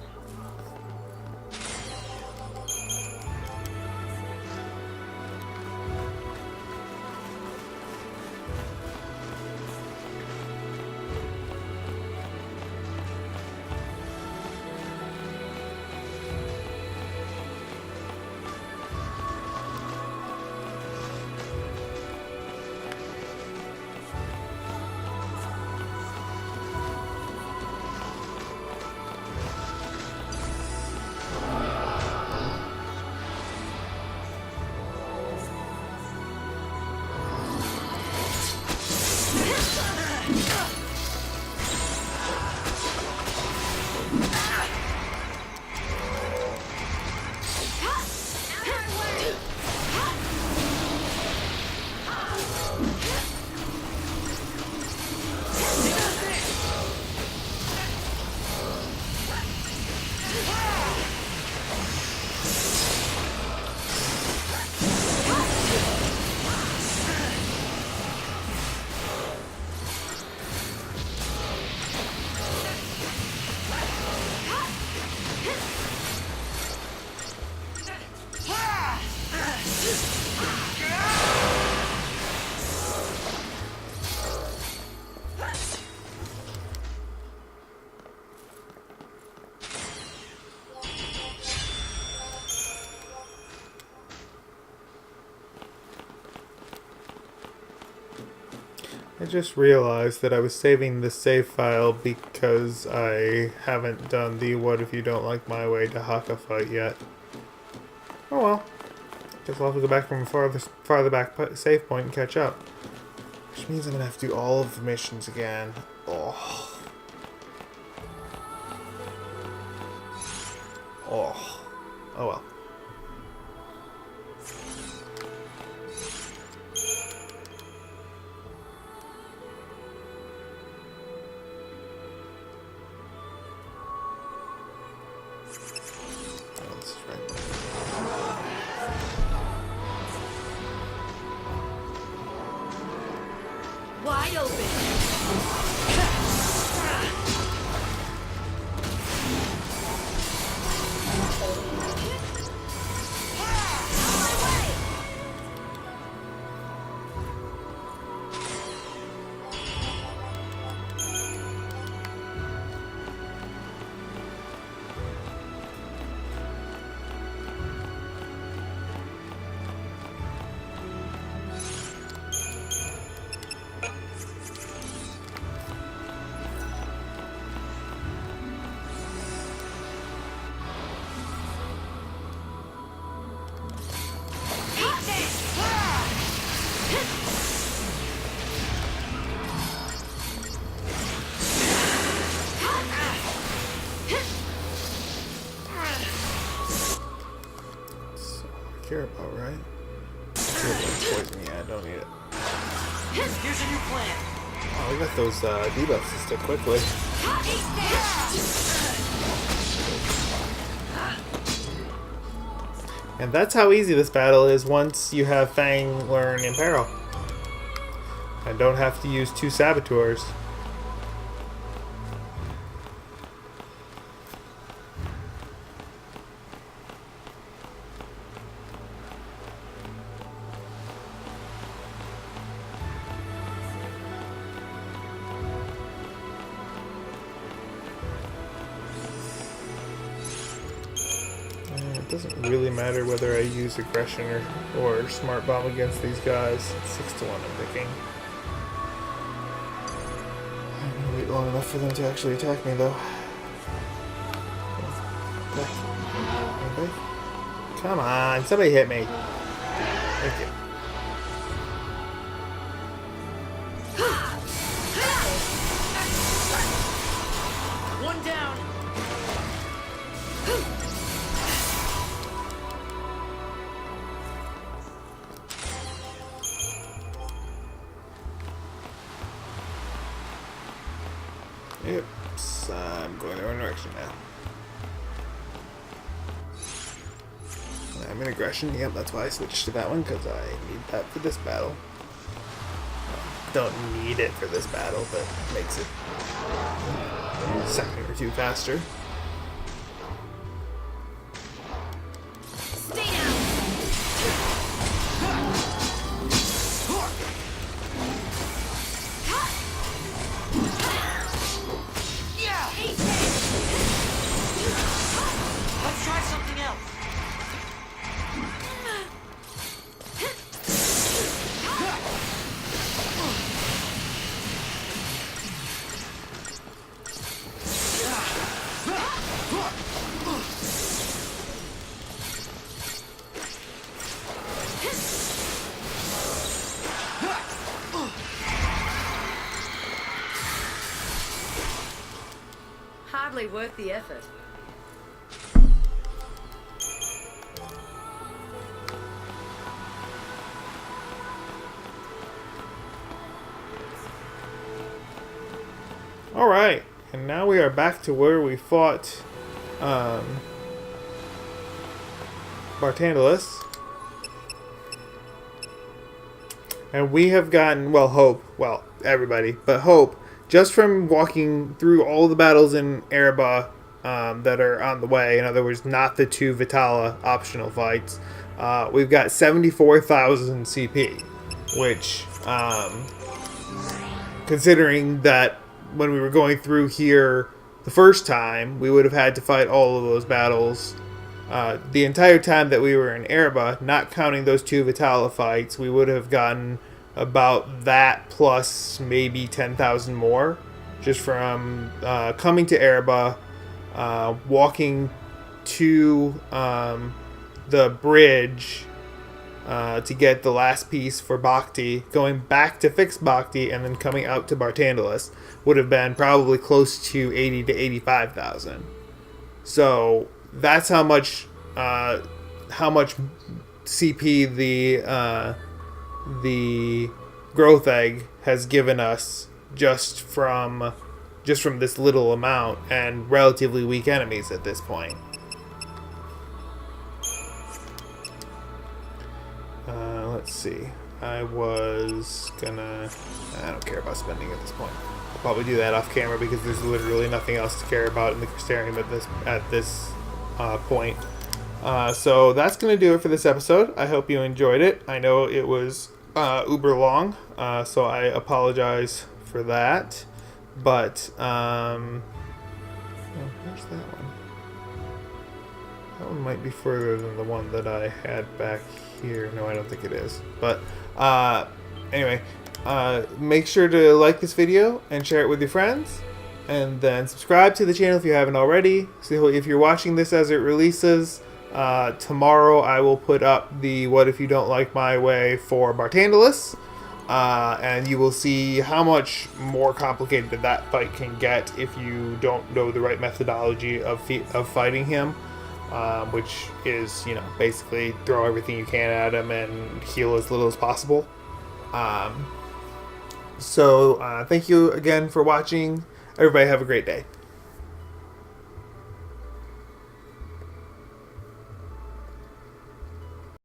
I just realized that I was saving the save file because I haven't done the what if you don't like my way to Haka fight yet. Oh well. Guess I'll have to go back from a farther back save point and catch up. Which means I'm gonna have to do all of the missions again. Oh. Oh. Oh well. Wide open. Care about, right? Poison, yeah, I don't need it. Here's a new plan. Oh, we got those debuffs to stick quickly. And that's how easy this battle is once you have Fang learn in peril. And don't have to use 2 saboteurs. It doesn't really matter whether I use aggression or smart bomb against these guys. It's 6 to 1 I'm picking. I'm gonna wait long enough for them to actually attack me though. Anybody? Come on, somebody hit me. Thank you. One down. Yep, I'm going the wrong direction now. I'm in aggression, yep, that's why I switched to that one, because I need that for this battle. Don't need it for this battle, but makes it a second or two faster. Hardly worth the effort. Alright, and now we are back to where we fought Bartandalus. And we have gotten, well, Hope, well, everybody, but Hope, just from walking through all the battles in Erebah that are on the way, in other words, not the 2 Vitala optional fights, we've got 74,000 CP, which, considering that when we were going through here the first time, we would have had to fight all of those battles the entire time that we were in Erebah, not counting those 2 Vitala fights. We would have gotten about that plus maybe 10,000 more just from coming to Erebah, walking to the bridge to get the last piece for Bhakti, going back to fix Bhakti, and then coming out to Bartandalus would have been probably close to 80 to 85,000. So that's how much CP the growth egg has given us just from this little amount and relatively weak enemies at this point. Let's see. I don't care about spending at this point. I'll probably do that off camera because there's literally nothing else to care about in the Crystarium at this point. So that's going to do it for this episode. I hope you enjoyed it. I know it was uber long, so I apologize for that. But, where's that one? That one might be further than the one that I had back here. No, I don't think it is. But, anyway, make sure to like this video and share it with your friends. And then subscribe to the channel if you haven't already. So if you're watching this as it releases, tomorrow I will put up the What If You Don't Like My Way for Bartandalus. And you will see how much more complicated that fight can get if you don't know the right methodology of fighting him. Which is, basically throw everything you can at him and heal as little as possible. So thank you again for watching. Everybody have a great day.